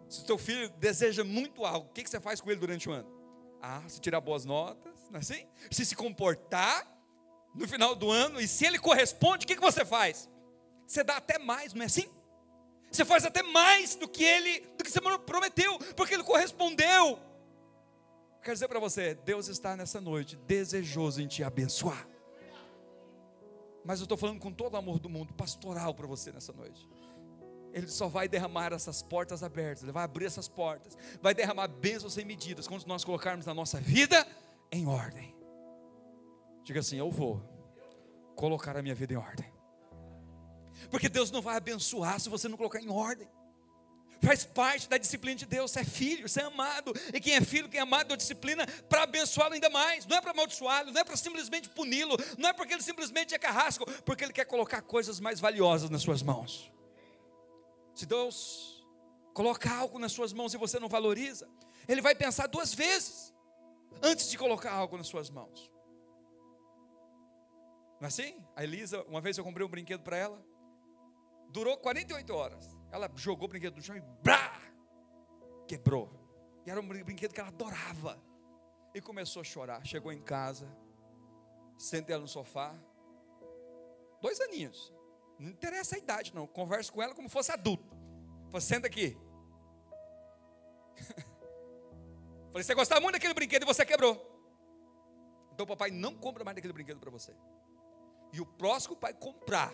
A: Se o teu filho deseja muito algo, o que você faz com ele durante o ano? Se tirar boas notas, não é assim? Se comportar no final do ano, e se ele corresponde, o que você faz? Você dá até mais, não é assim? Você faz até mais do que você prometeu, porque ele correspondeu. Quero dizer para você, Deus está nessa noite desejoso em te abençoar. Mas eu estou falando com todo o amor do mundo, pastoral para você nessa noite. Ele só vai derramar essas portas abertas, Ele vai abrir essas portas, vai derramar bênçãos sem medidas, quando nós colocarmos a nossa vida em ordem. Diga assim: eu vou colocar a minha vida em ordem. Porque Deus não vai abençoar se você não colocar em ordem. Faz parte da disciplina de Deus. Você é filho, você é amado. E quem é filho, quem é amado, deu disciplina para abençoá-lo ainda mais. Não é para amaldiçoá-lo, não é para simplesmente puni-lo, não é porque ele simplesmente é carrasco, porque ele quer colocar coisas mais valiosas nas suas mãos. Se Deus colocar algo nas suas mãos e você não valoriza, Ele vai pensar duas vezes antes de colocar algo nas suas mãos. Não é assim? A Elisa, uma vez eu comprei um brinquedo para ela, durou 48 horas. Ela jogou o brinquedo no chão e blá, quebrou. E era um brinquedo que ela adorava. E começou a chorar. Chegou em casa, sentei ela no sofá, 2 aninhos. Não interessa a idade não, converso com ela como fosse adulto. Falei: senta aqui. Falei: você gostava muito daquele brinquedo e você quebrou. Então o papai não compra mais daquele brinquedo para você. E o próximo pai comprar,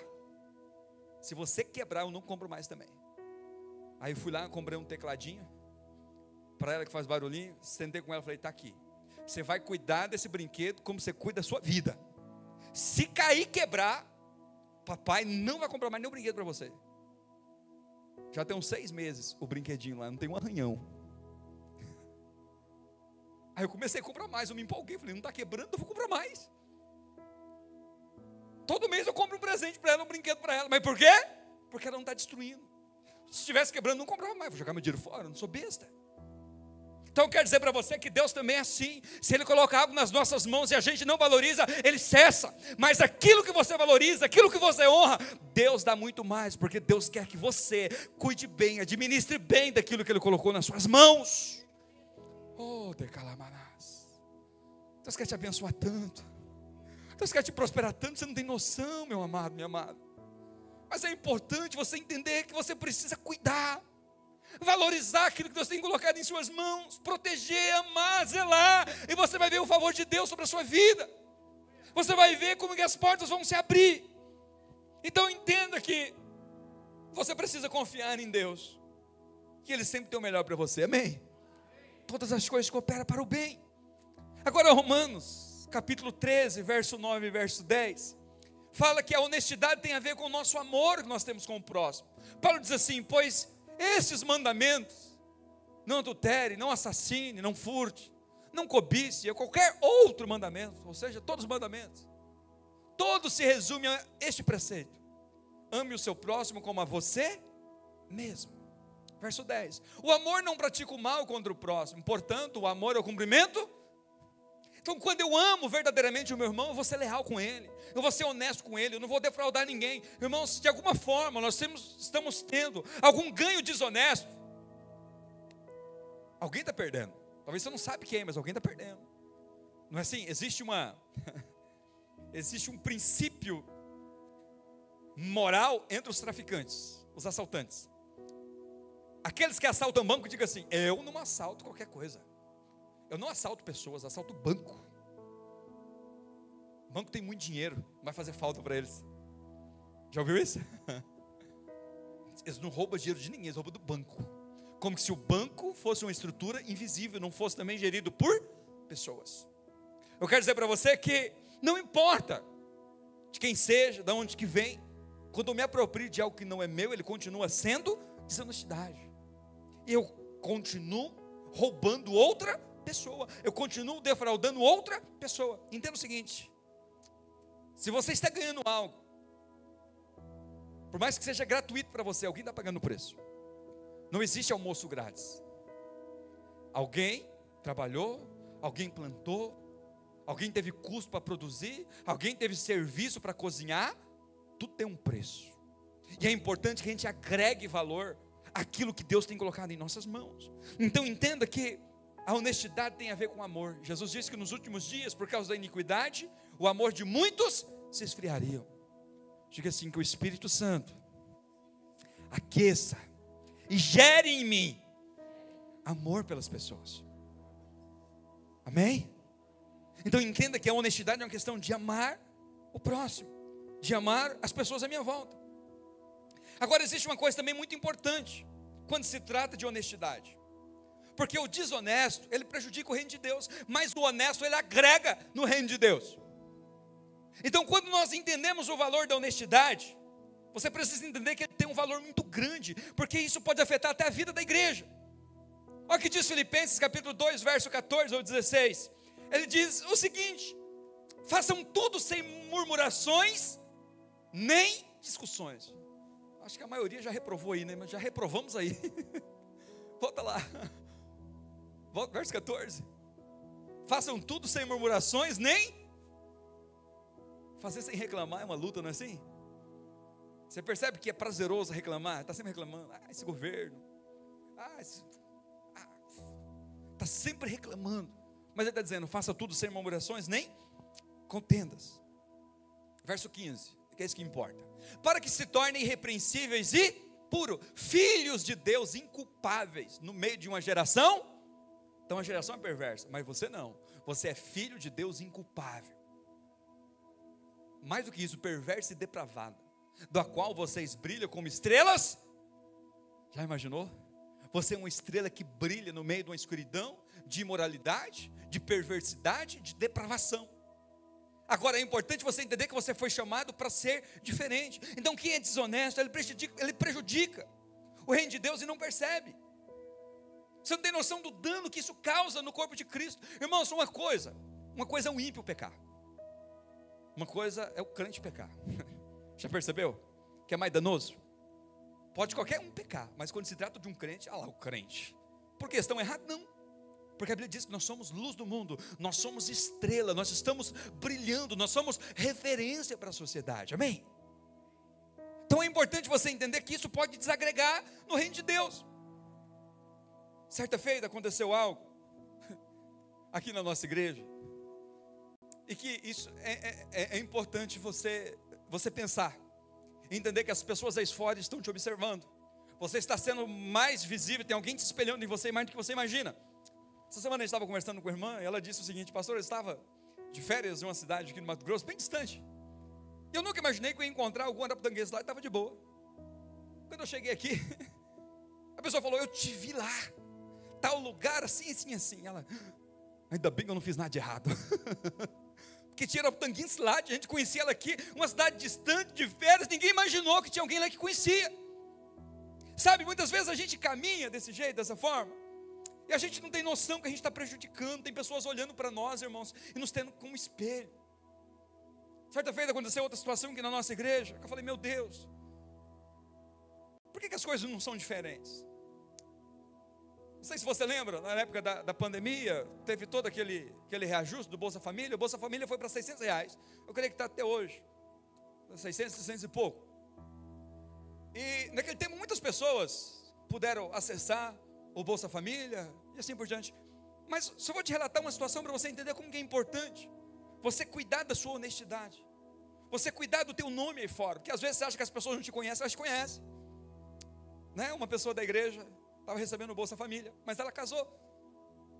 A: se você quebrar, eu não compro mais também. Aí eu fui lá, comprei um tecladinho para ela que faz barulhinho. Sentei com ela e falei: está aqui. Você vai cuidar desse brinquedo como você cuida da sua vida. Se cair e quebrar, papai não vai comprar mais nenhum brinquedo para você. Já tem uns 6 meses o brinquedinho lá, não tem um arranhão. Aí eu comecei a comprar mais, eu me empolguei, falei: não está quebrando, eu vou comprar mais. Todo mês eu compro um presente para ela, um brinquedo para ela. Mas por quê? Porque ela não está destruindo. Se estivesse quebrando, não comprava mais, vou jogar meu dinheiro fora, eu não sou besta. Então eu quero dizer para você que Deus também é assim. Se Ele coloca algo nas nossas mãos e a gente não valoriza, Ele cessa. Mas aquilo que você valoriza, aquilo que você honra, Deus dá muito mais, porque Deus quer que você cuide bem, administre bem daquilo que Ele colocou nas suas mãos. Oh, decalamanás. Deus quer te abençoar tanto. Deus quer te prosperar tanto, você não tem noção, meu amado, minha amada. Mas é importante você entender que você precisa cuidar, valorizar aquilo que Deus tem colocado em suas mãos, proteger, amar, zelar, e você vai ver o favor de Deus sobre a sua vida. Você vai ver como que as portas vão se abrir. Então entenda que você precisa confiar em Deus, que Ele sempre tem o melhor para você, amém? Todas as coisas cooperam para o bem. Agora Romanos capítulo 13, verso 9 e verso 10, fala que a honestidade tem a ver com o nosso amor que nós temos com o próximo. Paulo diz assim: pois estes mandamentos, não adultere, não assassine, não furte, não cobice, ou qualquer outro mandamento, ou seja, todos os mandamentos, todos se resumem a este preceito: ame o seu próximo como a você mesmo. Verso 10, o amor não pratica o mal contra o próximo, portanto o amor é o cumprimento. Então quando eu amo verdadeiramente o meu irmão, eu vou ser leal com ele, eu vou ser honesto com ele, eu não vou defraudar ninguém. Irmãos, de alguma forma nós estamos tendo algum ganho desonesto, alguém está perdendo. Talvez você não sabe quem, mas alguém está perdendo. Não é assim? Existe um princípio moral entre os traficantes, os assaltantes. Aqueles que assaltam banco, digam assim: eu não assalto qualquer coisa. Eu não assalto pessoas, assalto banco. O banco tem muito dinheiro, não vai fazer falta para eles. Já ouviu isso? Eles não roubam dinheiro de ninguém, eles roubam do banco. Como se o banco fosse uma estrutura invisível, não fosse também gerido por pessoas. Eu quero dizer para você que não importa de quem seja, de onde que vem, quando eu me aproprio de algo que não é meu, ele continua sendo desonestidade. E eu continuo roubando outra pessoa, eu continuo defraudando outra pessoa. Entenda o seguinte: se você está ganhando algo, por mais que seja gratuito para você, alguém está pagando o preço. Não existe almoço grátis. Alguém trabalhou, alguém plantou, alguém teve custo para produzir, alguém teve serviço para cozinhar. Tudo tem um preço. E é importante que a gente agregue valor àquilo que Deus tem colocado em nossas mãos. Então entenda que a honestidade tem a ver com amor. Jesus disse que nos últimos dias, por causa da iniquidade, o amor de muitos se esfriaria. Diga assim: que o Espírito Santo aqueça e gere em mim amor pelas pessoas. Amém? Então entenda que a honestidade é uma questão de amar o próximo, de amar as pessoas à minha volta. Agora existe uma coisa também muito importante quando se trata de honestidade, porque o desonesto, ele prejudica o reino de Deus, mas o honesto, ele agrega no reino de Deus. Então quando nós entendemos o valor da honestidade, você precisa entender que ele tem um valor muito grande, porque isso pode afetar até a vida da igreja. Olha o que diz Filipenses capítulo 2, verso 14 ou 16. Ele diz o seguinte: façam tudo sem murmurações, nem discussões. Acho que a maioria já reprovou aí, né? Mas já reprovamos aí. Volta lá. Volta, verso 14. Façam tudo sem murmurações, nem... Fazer sem reclamar é uma luta, não é assim? Você percebe que é prazeroso reclamar? Está sempre reclamando. Esse governo. Está sempre reclamando. Mas ele está dizendo: faça tudo sem murmurações, nem contendas. Verso 15, que é isso que importa. Para que se tornem irrepreensíveis e puros, filhos de Deus inculpáveis, no meio de uma geração. Então a geração é perversa, mas você não. Você é filho de Deus inculpável. Mais do que isso, perversa e depravada, da qual vocês brilham como estrelas. Já imaginou? Você é uma estrela que brilha no meio de uma escuridão de imoralidade, de perversidade, de depravação. Agora é importante você entender que você foi chamado para ser diferente. Então quem é desonesto, ele prejudica o reino de Deus e não percebe. Você não tem noção do dano que isso causa no corpo de Cristo. Irmãos, uma coisa é o ímpio pecar, uma coisa é o crente pecar. Já percebeu que é mais danoso? Pode qualquer um pecar, mas quando se trata de um crente, o crente. Por que estão errados? Não. Porque a Bíblia diz que nós somos luz do mundo, nós somos estrela, nós estamos brilhando, nós somos referência para a sociedade, amém? Então é importante você entender que isso pode desagregar no reino de Deus. Certa feita aconteceu algo aqui na nossa igreja, e que isso é importante você pensar, entender que as pessoas aí fora estão te observando, você está sendo mais visível, tem alguém te espelhando em você mais do que você imagina. Essa semana a gente estava conversando com a irmã, e ela disse o seguinte: pastor, eu estava de férias em uma cidade aqui no Mato Grosso, bem distante, e eu nunca imaginei que eu ia encontrar algum araputanguense lá, e estava de boa. Quando eu cheguei aqui, a pessoa falou: eu te vi lá, tal lugar, assim, assim, assim. Ela: ainda bem que eu não fiz nada de errado. Porque tinha araputanguense lá, a gente conhecia ela aqui, uma cidade distante, de férias, ninguém imaginou que tinha alguém lá que conhecia. Sabe, muitas vezes a gente caminha desse jeito, dessa forma, e a gente não tem noção que a gente está prejudicando. Tem pessoas olhando para nós, irmãos, e nos tendo como espelho. Certa feita aconteceu outra situação aqui na nossa igreja, que eu falei: meu Deus, por que as coisas não são diferentes? Não sei se você lembra, na época da pandemia, teve todo aquele reajuste do Bolsa Família. O Bolsa Família foi para R$600. Eu creio que está até hoje, 600 e pouco. E naquele tempo muitas pessoas puderam acessar o Bolsa Família e assim por diante. Mas só vou te relatar uma situação para você entender como que é importante você cuidar da sua honestidade, você cuidar do teu nome aí fora, porque às vezes você acha que as pessoas não te conhecem, elas te conhecem, né? Uma pessoa da igreja estava recebendo o Bolsa Família, mas ela casou,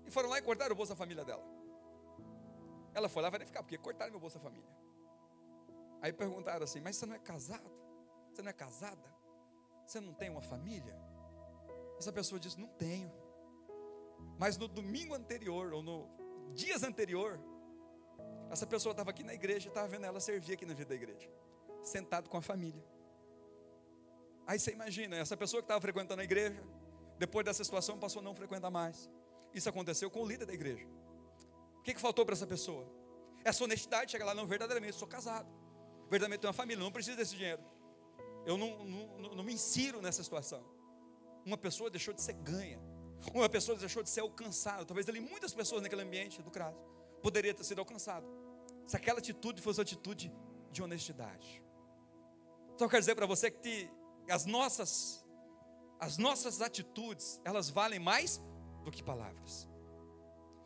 A: e foram lá e cortaram o Bolsa Família dela. Ela foi lá verificar, porque cortaram meu Bolsa Família. Aí perguntaram assim: mas você não é casado? Você não é casada? Você não tem uma família? Essa pessoa disse: não tenho. Mas no domingo anterior, ou no dias anterior, essa pessoa estava aqui na igreja, estava vendo ela servir aqui na vida da igreja, sentado com a família. Aí você imagina, essa pessoa que estava frequentando a igreja, Depois dessa situação, passou a não frequentar mais. Isso aconteceu com o líder da igreja. O que faltou para essa pessoa? Essa honestidade, chega lá, não, verdadeiramente, sou casado. Verdadeiramente tenho uma família, não preciso desse dinheiro. Eu não me insiro nessa situação. Uma pessoa deixou de ser ganha. Uma pessoa deixou de ser alcançada. Talvez ali muitas pessoas naquele ambiente do CRAS poderia ter sido alcançado. Se aquela atitude fosse uma atitude de honestidade. Então eu quero dizer para você que as nossas atitudes, elas valem mais do que palavras.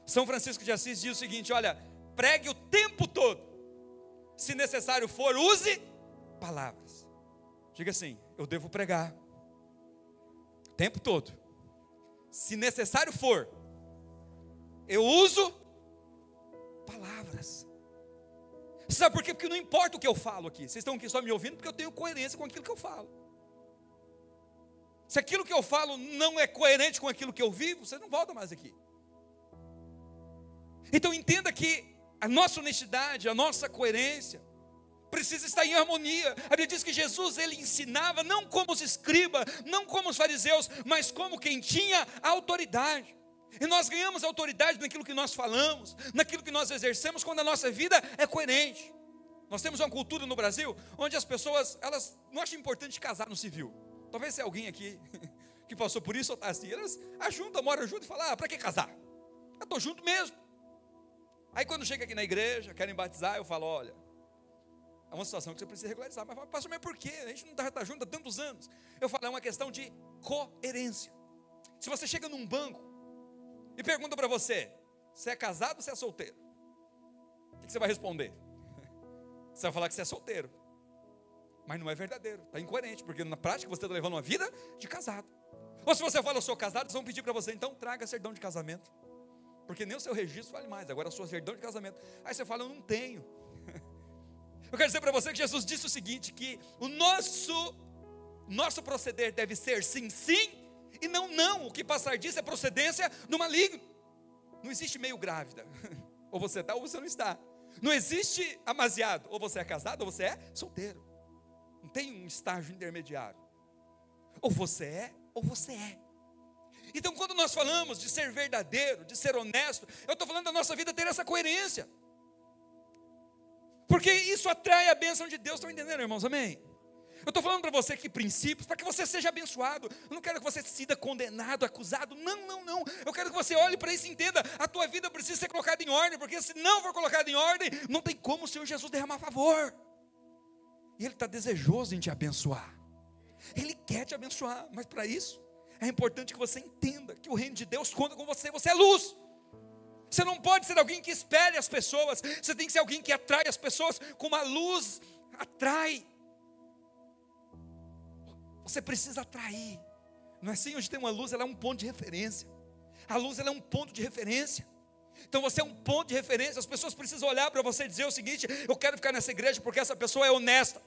A: São Francisco de Assis diz o seguinte: olha, pregue o tempo todo. Se necessário for, use palavras. Diga assim: eu devo pregar o tempo todo. Se necessário for, eu uso palavras. Sabe por quê? Porque não importa o que eu falo aqui. Vocês estão aqui só me ouvindo porque eu tenho coerência com aquilo que eu falo. Se aquilo que eu falo não é coerente com aquilo que eu vivo, você não volta mais aqui. Então entenda que a nossa honestidade, a nossa coerência precisa estar em harmonia. A Bíblia diz que Jesus, ele ensinava não como os escribas, não como os fariseus, mas como quem tinha autoridade. E nós ganhamos autoridade naquilo que nós falamos, naquilo que nós exercemos, quando a nossa vida é coerente. Nós temos uma cultura no Brasil onde as pessoas, elas não acham importante casar no civil. Talvez se alguém aqui que passou por isso ou está assim, elas ajuntam, moram junto e falam: para que casar? Eu estou junto mesmo. Aí quando chega aqui na igreja, querem batizar, eu falo: olha, é uma situação que você precisa regularizar. Mas pastor, mas por quê? A gente não está junto há tantos anos. Eu falo: é uma questão de coerência. Se você chega num banco e pergunta para você: você é casado ou você é solteiro? O que você vai responder? Você vai falar que você é solteiro. Mas não é verdadeiro, está incoerente, porque na prática você está levando uma vida de casado. Ou se você fala: eu sou casado, eles vão pedir para você: então traga certidão de casamento. Porque nem o seu registro vale mais, agora a sua certidão de casamento. Aí você fala: eu não tenho. Eu quero dizer para você que Jesus disse o seguinte: que o nosso proceder deve ser sim, sim, e não, não. O que passar disso é procedência do maligno. Não existe meio grávida. Ou você está ou você não está. Não existe amasiado. Ou você é casado ou você é solteiro. Não tem um estágio intermediário. Ou você é ou você é. Então quando nós falamos de ser verdadeiro, de ser honesto, eu estou falando da nossa vida ter essa coerência. Porque isso atrai a bênção de Deus. Estão entendendo, irmãos? Amém? Eu estou falando para você que princípios, para que você seja abençoado. Eu não quero que você se sinta condenado, acusado. Não, não, não. Eu quero que você olhe para isso e entenda: a tua vida precisa ser colocada em ordem, porque se não for colocada em ordem, não tem como o Senhor Jesus derramar favor. E Ele está desejoso em te abençoar. Ele quer te abençoar, mas para isso é importante que você entenda que o reino de Deus conta com você. Você é luz. Você não pode ser alguém que espere as pessoas. Você tem que ser alguém que atrai as pessoas como a luz atrai. Você precisa atrair. Não é assim? Onde tem uma luz, ela é um ponto de referência. A luz, ela é um ponto de referência. Então você é um ponto de referência. As pessoas precisam olhar para você e dizer o seguinte: eu quero ficar nessa igreja porque essa pessoa é honesta.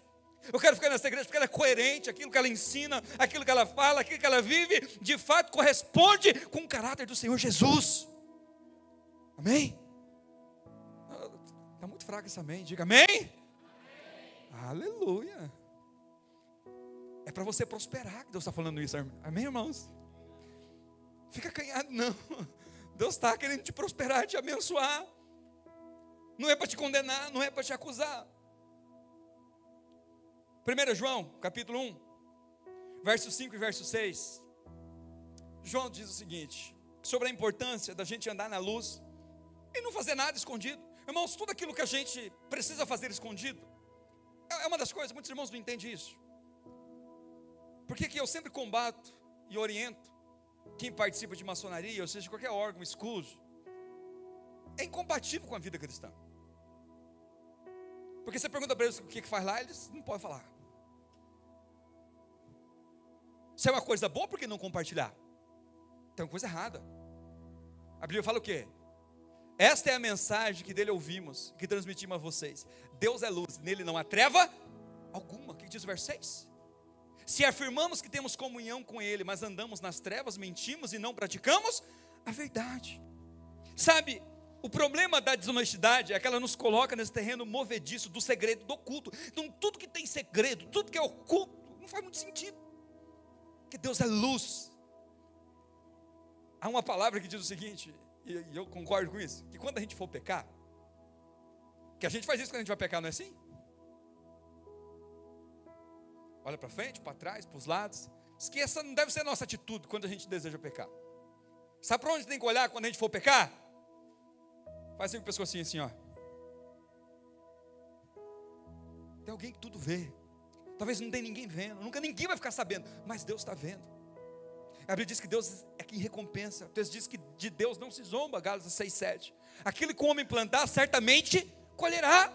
A: Eu quero ficar nessa igreja porque ela é coerente. Aquilo que ela ensina, aquilo que ela fala, aquilo que ela vive, de fato corresponde com o caráter do Senhor Jesus. Amém? Está muito fraco esse amém. Diga amém. Amém. Aleluia. É para você prosperar que Deus está falando isso. Amém, irmãos? Fica acanhado não. Deus está querendo te prosperar, te abençoar. Não é para te condenar, não é para te acusar. 1 João, capítulo 1, verso 5 e verso 6. João diz o seguinte, sobre a importância da gente andar na luz e não fazer nada escondido. Irmãos, tudo aquilo que a gente precisa fazer escondido é uma das coisas, muitos irmãos não entendem isso. Por que eu sempre combato e oriento quem participa de maçonaria, ou seja, de qualquer órgão escuso, é incompatível com a vida cristã. Porque você pergunta para eles o que faz lá, eles não podem falar. Se é uma coisa boa, por que não compartilhar? Tem uma coisa errada. A Bíblia fala o quê? Esta é a mensagem que dele ouvimos, que transmitimos a vocês. Deus é luz, nele não há treva alguma. O que diz o verso 6? Se afirmamos que temos comunhão com ele, mas andamos nas trevas, mentimos e não praticamos a verdade. Sabe, o problema da desonestidade é que ela nos coloca nesse terreno movediço do segredo, do oculto. Então tudo que tem segredo, tudo que é oculto, não faz muito sentido. Porque Deus é luz. Há uma palavra que diz o seguinte, e eu concordo com isso, que quando a gente for pecar, que a gente faz isso quando a gente vai pecar, não é assim? Olha para frente, para trás, para os lados. Diz que essa não deve ser a nossa atitude quando a gente deseja pecar. Sabe para onde tem que olhar quando a gente for pecar? Faz assim com o pescocinho assim, ó. Tem alguém que tudo vê. Talvez não tenha ninguém vendo, nunca ninguém vai ficar sabendo, mas Deus está vendo. A Bíblia diz que Deus é quem recompensa. O texto diz que de Deus não se zomba, Gálatas 6:7. Aquilo que o homem plantar, certamente colherá.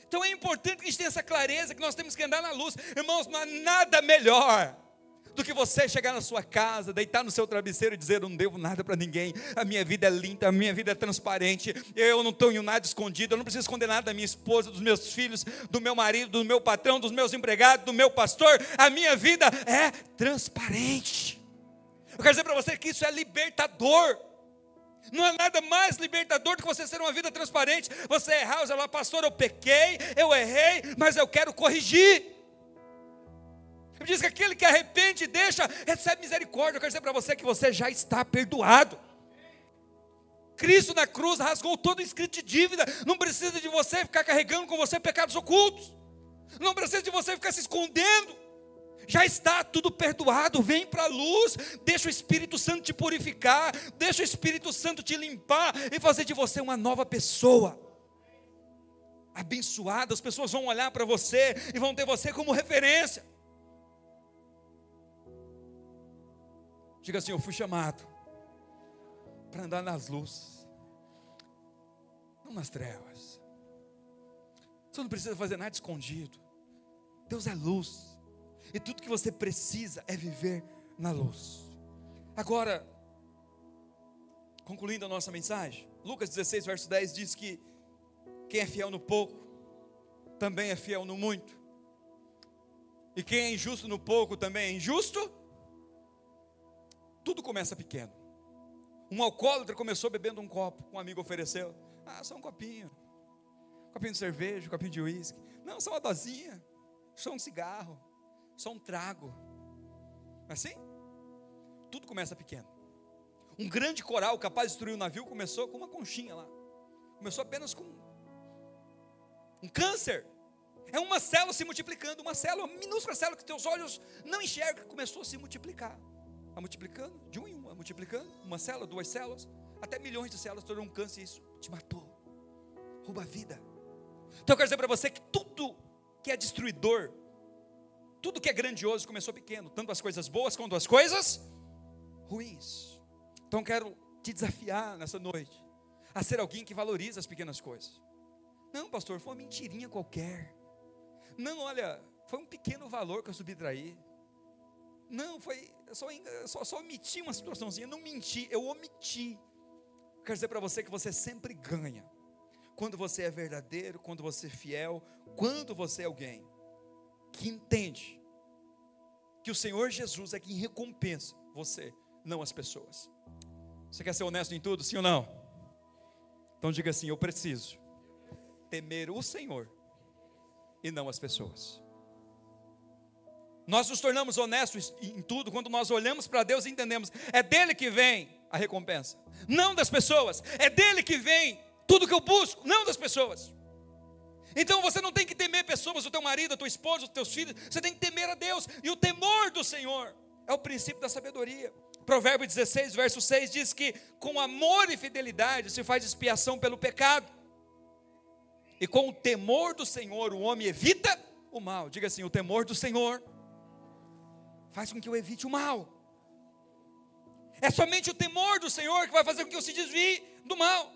A: Então é importante que a gente tenha essa clareza, que nós temos que andar na luz. Irmãos, não há nada melhor do que você chegar na sua casa, deitar no seu travesseiro e dizer: eu não devo nada para ninguém, a minha vida é limpa, a minha vida é transparente, eu não tenho nada escondido, eu não preciso esconder nada da minha esposa, dos meus filhos, do meu marido, do meu patrão, dos meus empregados, do meu pastor. A minha vida é transparente. Eu quero dizer para você que isso é libertador. Não há nada mais libertador do que você ter uma vida transparente. Você errar, você falar: pastor, eu pequei, eu errei, mas eu quero corrigir. Ele diz que aquele que arrepende e deixa, recebe misericórdia. Eu quero dizer para você que você já está perdoado. Cristo na cruz rasgou todo o escrito de dívida. Não precisa de você ficar carregando com você pecados ocultos. Não precisa de você ficar se escondendo. Já está tudo perdoado. Vem para a luz, deixa o Espírito Santo te purificar, deixa o Espírito Santo te limpar e fazer de você uma nova pessoa abençoada. As pessoas vão olhar para você e vão ter você como referência. Diga assim: eu fui chamado para andar nas luzes, não nas trevas. Você não precisa fazer nada escondido. Deus é luz, e tudo que você precisa é viver na luz. Agora, concluindo a nossa mensagem, Lucas 16, verso 10 diz que quem é fiel no pouco, também é fiel no muito. E quem é injusto no pouco, também é injusto. Tudo começa pequeno. Um alcoólatra começou bebendo um copo, um amigo ofereceu: só um copinho de cerveja, um copinho de uísque. Não, só uma dosinha, só um cigarro, só um trago. Assim? Tudo começa pequeno. Um grande coral capaz de destruir o navio começou com uma conchinha lá. Começou apenas com um câncer. É uma célula se multiplicando, uma célula, uma minúscula célula que teus olhos não enxergam, começou a se multiplicar. Vai multiplicando, de um em um, vai multiplicando, uma célula, duas células, até milhões de células, tornou um câncer, e isso te matou, rouba a vida. Então eu quero dizer para você que tudo que é destruidor, tudo que é grandioso começou pequeno, tanto as coisas boas quanto as coisas ruins. Então eu quero te desafiar nessa noite, a ser alguém que valoriza as pequenas coisas. Não, pastor, foi uma mentirinha qualquer. Não, olha, foi um pequeno valor que eu subtraí. Não, só omiti uma situaçãozinha, não menti, eu omiti. Quero dizer para você que você sempre ganha, quando você é verdadeiro, quando você é fiel, quando você é alguém que entende que o Senhor Jesus é quem recompensa você, não as pessoas. Você quer ser honesto em tudo, sim ou não? Então diga assim: eu preciso temer o Senhor e não as pessoas. Nós nos tornamos honestos em tudo quando nós olhamos para Deus e entendemos: é dele que vem a recompensa, não das pessoas. É dele que vem tudo que eu busco, não das pessoas. Então você não tem que temer pessoas, o teu marido, a tua esposa, os teus filhos. Você tem que temer a Deus, e o temor do Senhor é o princípio da sabedoria. Provérbio 16, verso 6 diz que com amor e fidelidade se faz expiação pelo pecado, e com o temor do Senhor o homem evita o mal. Diga assim: o temor do Senhor faz com que eu evite o mal. É somente o temor do Senhor que vai fazer com que eu se desvie do mal.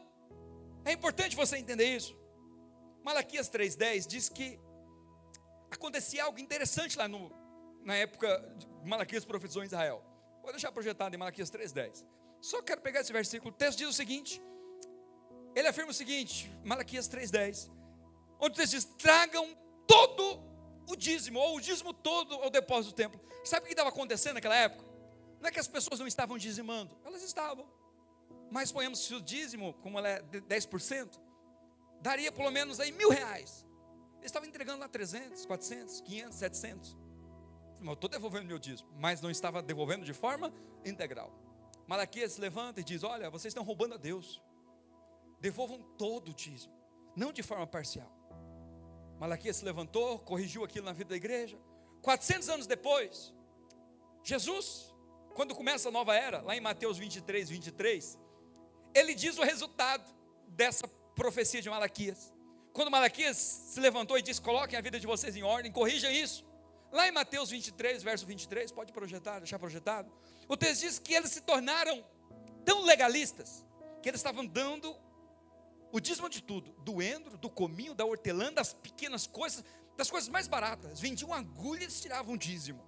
A: É importante você entender isso. Malaquias 3,10 diz que acontecia algo interessante lá na época de Malaquias profetizou em Israel. Vou deixar projetado em Malaquias 3,10. Só quero pegar esse versículo. O texto diz o seguinte, ele afirma o seguinte, Malaquias 3,10, onde o texto diz: tragam todo o dízimo, ou o dízimo todo ao depósito do templo. Sabe o que estava acontecendo naquela época? Não é que as pessoas não estavam dizimando, elas estavam. Mas ponhamos, se o dízimo, como ela é 10%, daria pelo menos aí R$1.000. Eles estavam entregando lá 300, 400, 500, 700. Eu estou devolvendo meu dízimo, mas não estava devolvendo de forma integral. Malaquias se levanta e diz: olha, vocês estão roubando a Deus, devolvam todo o dízimo, não de forma parcial. Malaquias se levantou, corrigiu aquilo na vida da igreja. 400 anos depois, Jesus, quando começa a nova era, lá em Mateus 23, 23, ele diz o resultado dessa profecia de Malaquias. Quando Malaquias se levantou e disse: coloquem a vida de vocês em ordem, corrijam isso. Lá em Mateus 23, verso 23, pode projetar, deixar projetado. O texto diz que eles se tornaram tão legalistas, que eles estavam dando o dízimo de tudo, do endro, do cominho, da hortelã, das pequenas coisas, das coisas mais baratas. Vendiam agulhas e tiravam dízimo.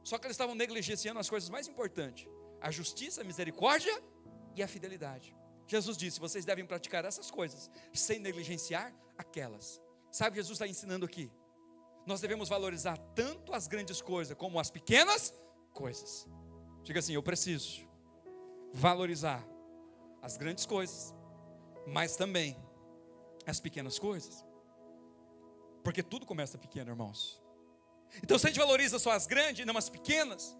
A: Só que eles estavam negligenciando as coisas mais importantes: a justiça, a misericórdia e a fidelidade. Jesus disse: vocês devem praticar essas coisas, sem negligenciar aquelas. Sabe o que Jesus está ensinando aqui? Nós devemos valorizar tanto as grandes coisas, como as pequenas coisas. Diga assim: eu preciso valorizar as grandes coisas, mas também as pequenas coisas. Porque tudo começa pequeno, irmãos. Então, se a gente valoriza só as grandes e não as pequenas,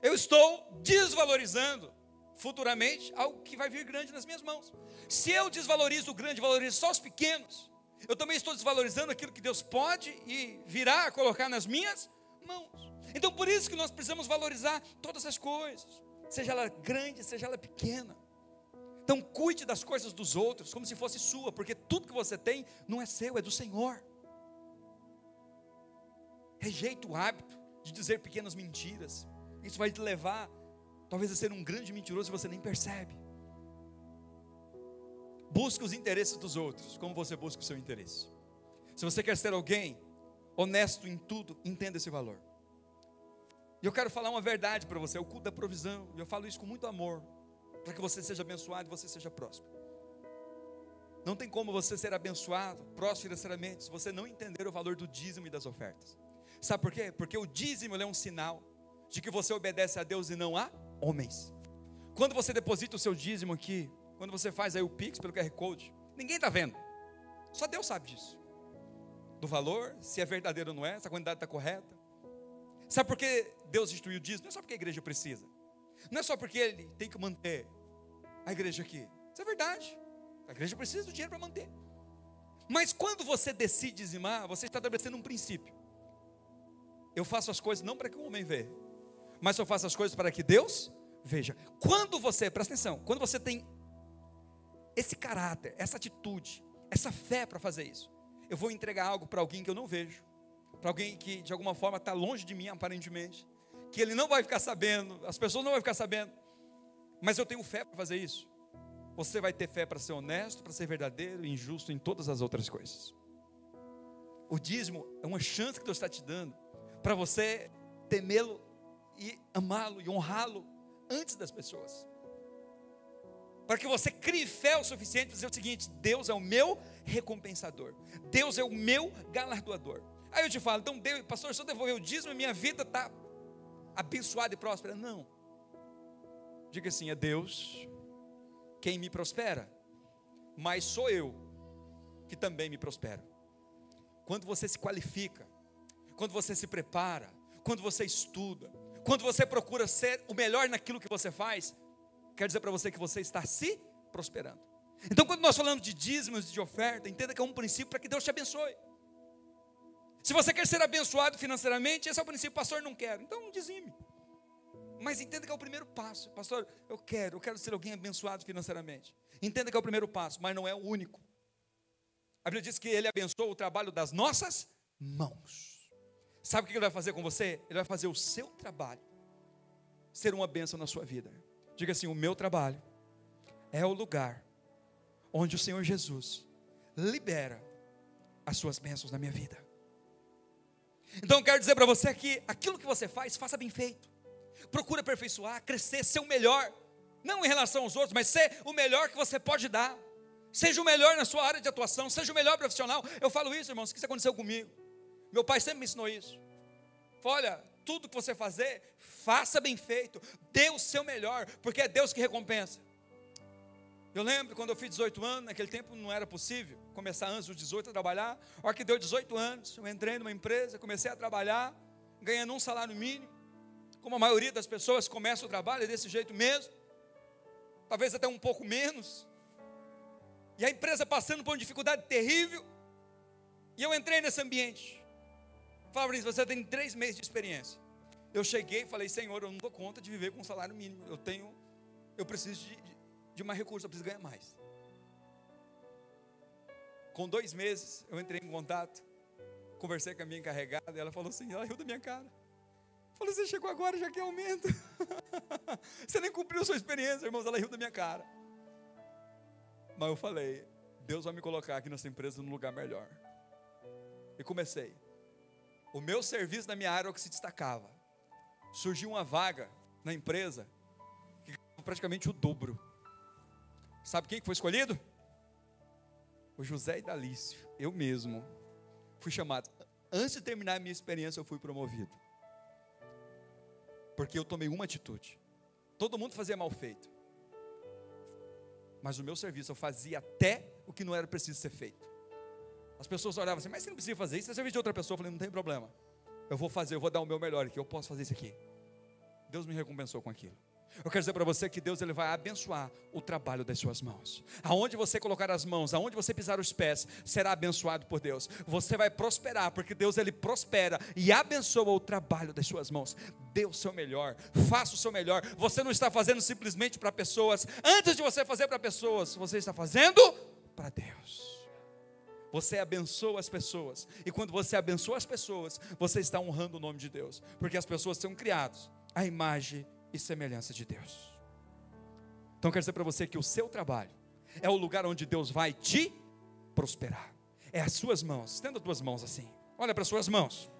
A: eu estou desvalorizando futuramente algo que vai vir grande nas minhas mãos. Se eu desvalorizo o grande, valorizo só os pequenos, eu também estou desvalorizando aquilo que Deus pode e virá a colocar nas minhas mãos. Então, por isso que nós precisamos valorizar todas as coisas, seja ela grande, seja ela pequena. Então, cuide das coisas dos outros como se fosse sua, porque tudo que você tem não é seu, é do Senhor. Rejeite o hábito de dizer pequenas mentiras. Isso vai te levar, talvez, a ser um grande mentiroso e você nem percebe. Busque os interesses dos outros, como você busca o seu interesse. Se você quer ser alguém honesto em tudo, entenda esse valor. E eu quero falar uma verdade para você: é o culto da provisão. E eu falo isso com muito amor, para que você seja abençoado e você seja próspero. Não tem como você ser abençoado, próspero financeiramente, se você não entender o valor do dízimo e das ofertas. Sabe por quê? Porque o dízimo é um sinal de que você obedece a Deus e não a homens. Quando você deposita o seu dízimo aqui, quando você faz aí o Pix pelo QR Code, ninguém está vendo, só Deus sabe disso, do valor, se é verdadeiro ou não é, se a quantidade está correta. Sabe por que Deus instituiu o dízimo? Não é só porque a igreja precisa, não é só porque Ele tem que manter a igreja aqui. Isso é verdade, a igreja precisa do dinheiro para manter. Mas quando você decide dizimar, você está estabelecendo um princípio: eu faço as coisas não para que o homem veja, mas eu faço as coisas para que Deus veja. Quando você, presta atenção, quando você tem esse caráter, essa atitude, essa fé para fazer isso, eu vou entregar algo para alguém que eu não vejo, para alguém que de alguma forma está longe de mim aparentemente, que ele não vai ficar sabendo, as pessoas não vão ficar sabendo, mas eu tenho fé para fazer isso. Você vai ter fé para ser honesto, para ser verdadeiro e injusto em todas as outras coisas. O dízimo é uma chance que Deus está te dando para você temê-lo e amá-lo e honrá-lo antes das pessoas, para que você crie fé o suficiente para dizer o seguinte: Deus é o meu recompensador, Deus é o meu galardoador. Aí eu te falo: então Deus, pastor, se eu devolver o dízimo, minha vida está abençoada e próspera. Não, diga assim: é Deus quem me prospera, mas sou eu que também me prospero. Quando você se qualifica, quando você se prepara, quando você estuda, quando você procura ser o melhor naquilo que você faz, quero dizer para você que você está se prosperando. Então, quando nós falamos de dízimos, de oferta, entenda que é um princípio para que Deus te abençoe. Se você quer ser abençoado financeiramente, esse é o princípio: pastor, não quero, então dizime. Mas entenda que é o primeiro passo. Pastor, eu quero ser alguém abençoado financeiramente. Entenda que é o primeiro passo, mas não é o único. A Bíblia diz que Ele abençoa o trabalho das nossas mãos. Sabe o que Ele vai fazer com você? Ele vai fazer o seu trabalho ser uma bênção na sua vida. Diga assim: o meu trabalho é o lugar onde o Senhor Jesus libera as suas bênçãos na minha vida. Então eu quero dizer para você que aquilo que você faz, faça bem feito. Procura aperfeiçoar, crescer, ser o melhor, não em relação aos outros, mas ser o melhor que você pode dar. Seja o melhor na sua área de atuação, seja o melhor profissional. Eu falo isso, irmãos, que isso aconteceu comigo. Meu pai sempre me ensinou isso. Olha, tudo que você fazer, faça bem feito, dê o seu melhor, porque é Deus que recompensa. Eu lembro quando eu fiz 18 anos, naquele tempo não era possível começar antes dos 18 a trabalhar. A hora que deu 18 anos, eu entrei numa empresa, comecei a trabalhar, ganhando um salário mínimo. como a maioria das pessoas começa o trabalho, é desse jeito mesmo, talvez até um pouco menos, e a empresa passando por uma dificuldade terrível, e eu entrei nesse ambiente. Fala, Vinícius, você tem 3 meses de experiência. Eu cheguei e falei, Senhor, eu não dou conta de viver com um salário mínimo, eu preciso de mais recursos, eu preciso ganhar mais. Com 2 meses, eu entrei em contato, conversei com a minha encarregada, e ela falou assim, ela riu da minha cara. Falou, você chegou agora, já quer aumento. Você nem cumpriu a sua experiência, irmãos, ela riu da minha cara. Mas eu falei, Deus vai me colocar aqui nessa empresa num lugar melhor. E comecei. O meu serviço na minha área é o que se destacava. Surgiu uma vaga na empresa, que ganhava praticamente o dobro. Sabe quem foi escolhido? O José Idalício, eu mesmo. Fui chamado. Antes de terminar a minha experiência, eu fui promovido. Porque eu tomei uma atitude. Todo mundo fazia mal feito. Mas o meu serviço eu fazia até o que não era preciso ser feito. As pessoas olhavam assim, mas você não precisa fazer isso, é serviço de outra pessoa. Eu falei, não tem problema. Eu vou fazer, eu vou dar o meu melhor aqui, eu posso fazer isso aqui. Deus me recompensou com aquilo. Eu quero dizer para você que Deus ele vai abençoar o trabalho das suas mãos. Aonde você colocar as mãos, aonde você pisar os pés, será abençoado por Deus. Você vai prosperar, porque Deus ele prospera e abençoa o trabalho das suas mãos. Dê o seu melhor, faça o seu melhor. Você não está fazendo simplesmente para pessoas. Antes de você fazer para pessoas, você está fazendo para Deus. Você abençoa as pessoas. E quando você abençoa as pessoas, você está honrando o nome de Deus. Porque as pessoas são criadas à imagem e semelhança de Deus. Então quero dizer para você que o seu trabalho é o lugar onde Deus vai te prosperar. É as suas mãos. Estenda as tuas mãos assim. Olha para as suas mãos.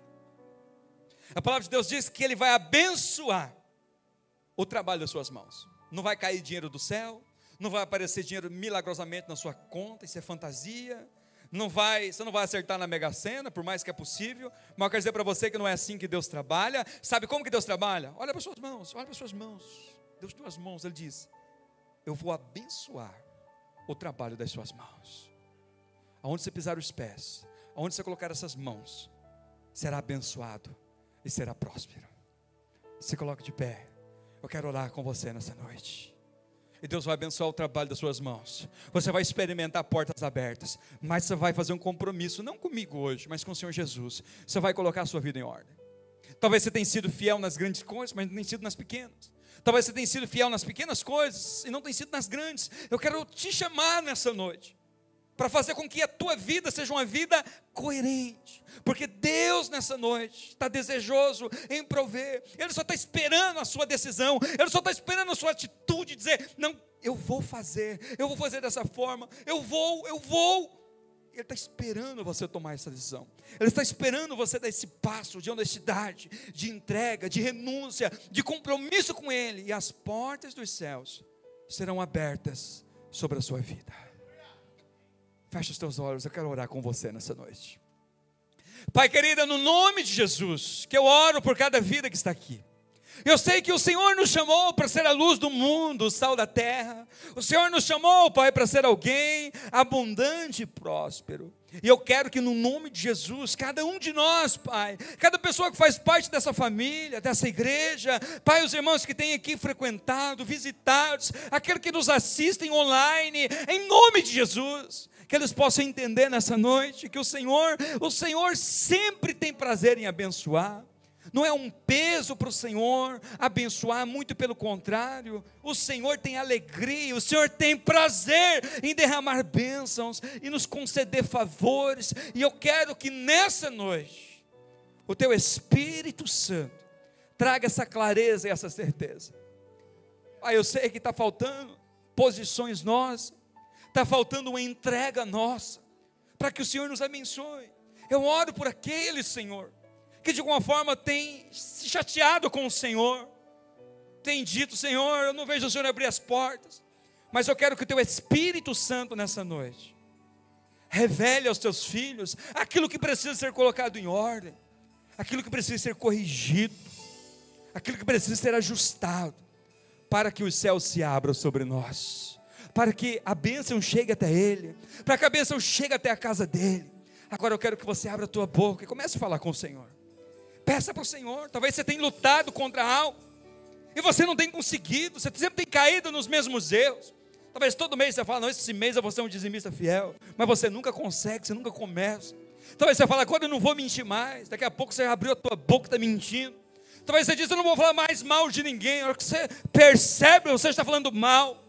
A: A palavra de Deus diz que Ele vai abençoar o trabalho das suas mãos. Não vai cair dinheiro do céu, não vai aparecer dinheiro milagrosamente na sua conta, isso é fantasia. Você não vai acertar na Mega Sena, por mais que é possível. Mas eu quero dizer para você que não é assim que Deus trabalha. Sabe como que Deus trabalha? Olha para as suas mãos, olha para as suas mãos. Deus tem as mãos, Ele diz, eu vou abençoar o trabalho das suas mãos. Aonde você pisar os pés, aonde você colocar essas mãos, será abençoado e será próspero. Se coloque de pé. Eu quero orar com você nessa noite. E Deus vai abençoar o trabalho das suas mãos. Você vai experimentar portas abertas. Mas você vai fazer um compromisso, não comigo hoje, mas com o Senhor Jesus. Você vai colocar a sua vida em ordem. Talvez você tenha sido fiel nas grandes coisas, mas não tenha sido nas pequenas. Talvez você tenha sido fiel nas pequenas coisas e não tenha sido nas grandes. Eu quero te chamar nessa noite para fazer com que a tua vida seja uma vida coerente, porque Deus nessa noite está desejoso em prover. Ele só está esperando a sua decisão, Ele só está esperando a sua atitude, dizer, não, eu vou fazer dessa forma, eu vou, Ele está esperando você tomar essa decisão, Ele está esperando você dar esse passo de honestidade, de entrega, de renúncia, de compromisso com Ele, e as portas dos céus serão abertas sobre a sua vida. Fecha os teus olhos, eu quero orar com você nessa noite. Pai querido, no nome de Jesus, que eu oro por cada vida que está aqui. Eu sei que o Senhor nos chamou para ser a luz do mundo, o sal da terra. O Senhor nos chamou, Pai, para ser alguém abundante e próspero. E eu quero que no nome de Jesus, cada um de nós, Pai, cada pessoa que faz parte dessa família, dessa igreja, Pai, os irmãos que têm aqui frequentado, visitados, aqueles que nos assistem online, em nome de Jesus, que eles possam entender nessa noite que o Senhor sempre tem prazer em abençoar. Não é um peso para o Senhor abençoar, muito pelo contrário, o Senhor tem alegria, o Senhor tem prazer em derramar bênçãos e nos conceder favores. E eu quero que nessa noite o Teu Espírito Santo traga essa clareza e essa certeza. Pai, eu sei que está faltando posições nossas, está faltando uma entrega nossa, para que o Senhor nos abençoe. Eu oro por aquele, Senhor, que de alguma forma tem se chateado com o Senhor, tem dito, Senhor, eu não vejo o Senhor abrir as portas, mas eu quero que o Teu Espírito Santo nessa noite revele aos Teus filhos aquilo que precisa ser colocado em ordem, aquilo que precisa ser corrigido, aquilo que precisa ser ajustado, para que os céus se abram sobre nós, para que a bênção chegue até Ele, para que a bênção chegue até a casa dele. Agora eu quero que você abra a tua boca e comece a falar com o Senhor. Peça para o Senhor. Talvez você tenha lutado contra algo e você não tem conseguido, você sempre tem caído nos mesmos erros. Talvez todo mês você fala, não, esse mês eu vou ser um dizimista fiel, mas você nunca consegue, você nunca começa. Talvez você fala, agora eu não vou mentir mais, daqui a pouco você abriu a tua boca e está mentindo. Talvez você diz, eu não vou falar mais mal de ninguém. A hora que você percebe, você está falando mal.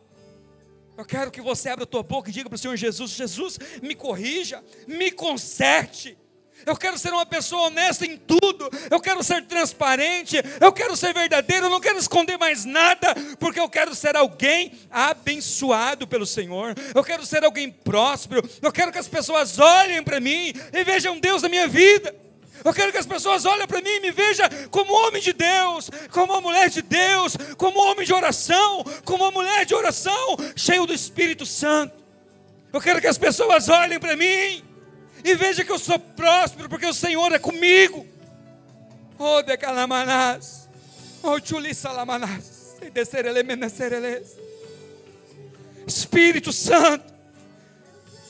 A: Eu quero que você abra a tua boca e diga para o Senhor Jesus, Jesus, me corrija, me conserte. Eu quero ser uma pessoa honesta em tudo, eu quero ser transparente, eu quero ser verdadeiro, eu não quero esconder mais nada, porque eu quero ser alguém abençoado pelo Senhor, eu quero ser alguém próspero, eu quero que as pessoas olhem para mim e vejam Deus na minha vida. Eu quero que as pessoas olhem para mim e me vejam como homem de Deus, como uma mulher de Deus, como homem de oração, como uma mulher de oração, cheio do Espírito Santo. Eu quero que as pessoas olhem para mim e vejam que eu sou próspero, porque o Senhor é comigo. Oh, decalamanás, oh, chulisalamanás, Espírito Santo,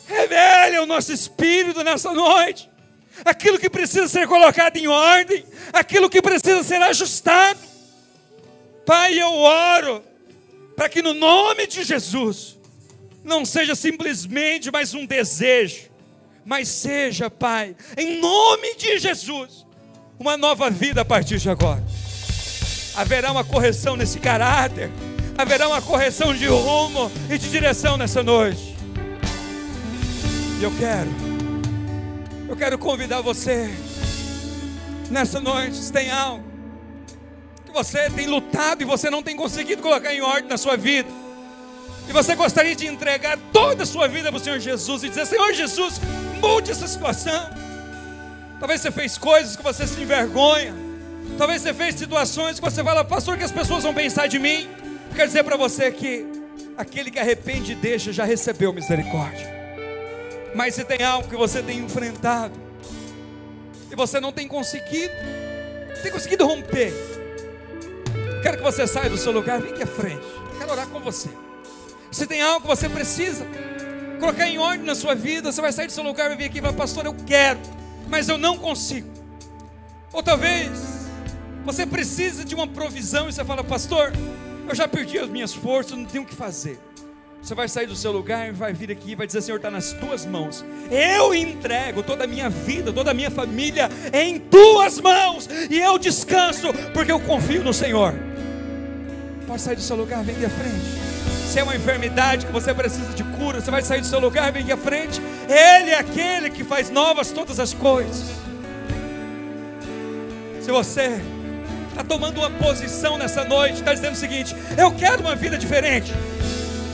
A: revela o nosso espírito nessa noite, aquilo que precisa ser colocado em ordem, aquilo que precisa ser ajustado. Pai, eu oro para que no nome de Jesus não seja simplesmente mais um desejo, mas seja, Pai, em nome de Jesus, uma nova vida a partir de agora. Haverá uma correção nesse caráter, haverá uma correção de rumo e de direção nessa noite. E eu quero convidar você nessa noite, se tem algo que você tem lutado e você não tem conseguido colocar em ordem na sua vida, e você gostaria de entregar toda a sua vida para o Senhor Jesus e dizer, Senhor Jesus, mude essa situação. Talvez você fez coisas que você se envergonha, talvez você fez situações que você fala, pastor, que as pessoas vão pensar de mim. Eu quero dizer para você que aquele que arrepende e deixa já recebeu misericórdia. Mas se tem algo que você tem enfrentado e você não tem conseguido romper, quero que você saia do seu lugar, vem aqui à frente, eu quero orar com você. Se tem algo que você precisa colocar em ordem na sua vida, você vai sair do seu lugar e vir aqui e falar, pastor, eu quero, mas eu não consigo. Ou talvez você precisa de uma provisão e você fala, pastor, eu já perdi as minhas forças, não tenho o que fazer. Você vai sair do seu lugar e vai vir aqui e vai dizer, Senhor, está nas tuas mãos. Eu entrego toda a minha vida, toda a minha família em tuas mãos, e eu descanso, porque eu confio no Senhor. Pode sair do seu lugar, vem aqui à frente. Se é uma enfermidade que você precisa de cura, você vai sair do seu lugar, vem aqui à frente. Ele é aquele que faz novas todas as coisas. Se você está tomando uma posição nessa noite, está dizendo o seguinte, eu quero uma vida diferente,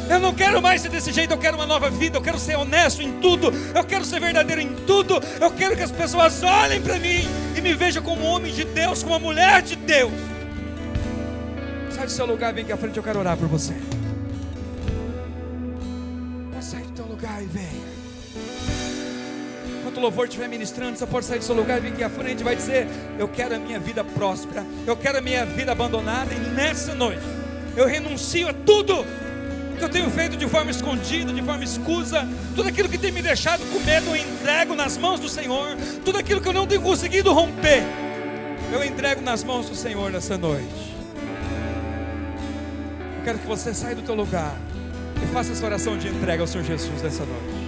A: eu não quero mais ser desse jeito, eu quero uma nova vida, eu quero ser honesto em tudo, eu quero ser verdadeiro em tudo, eu quero que as pessoas olhem para mim e me vejam como um homem de Deus, como uma mulher de Deus. Sai do seu lugar, vem aqui à frente, eu quero orar por você. Pode sair do teu lugar e vem. Enquanto o louvor estiver ministrando, você pode sair do seu lugar e vir aqui à frente e vai dizer, eu quero a minha vida próspera, eu quero a minha vida abandonada, e nessa noite eu renuncio a tudo que eu tenho feito de forma escondida, de forma escusa, tudo aquilo que tem me deixado com medo, eu entrego nas mãos do Senhor. Tudo aquilo que eu não tenho conseguido romper, eu entrego nas mãos do Senhor nessa noite. Eu quero que você saia do teu lugar e faça essa oração de entrega ao Senhor Jesus nessa noite.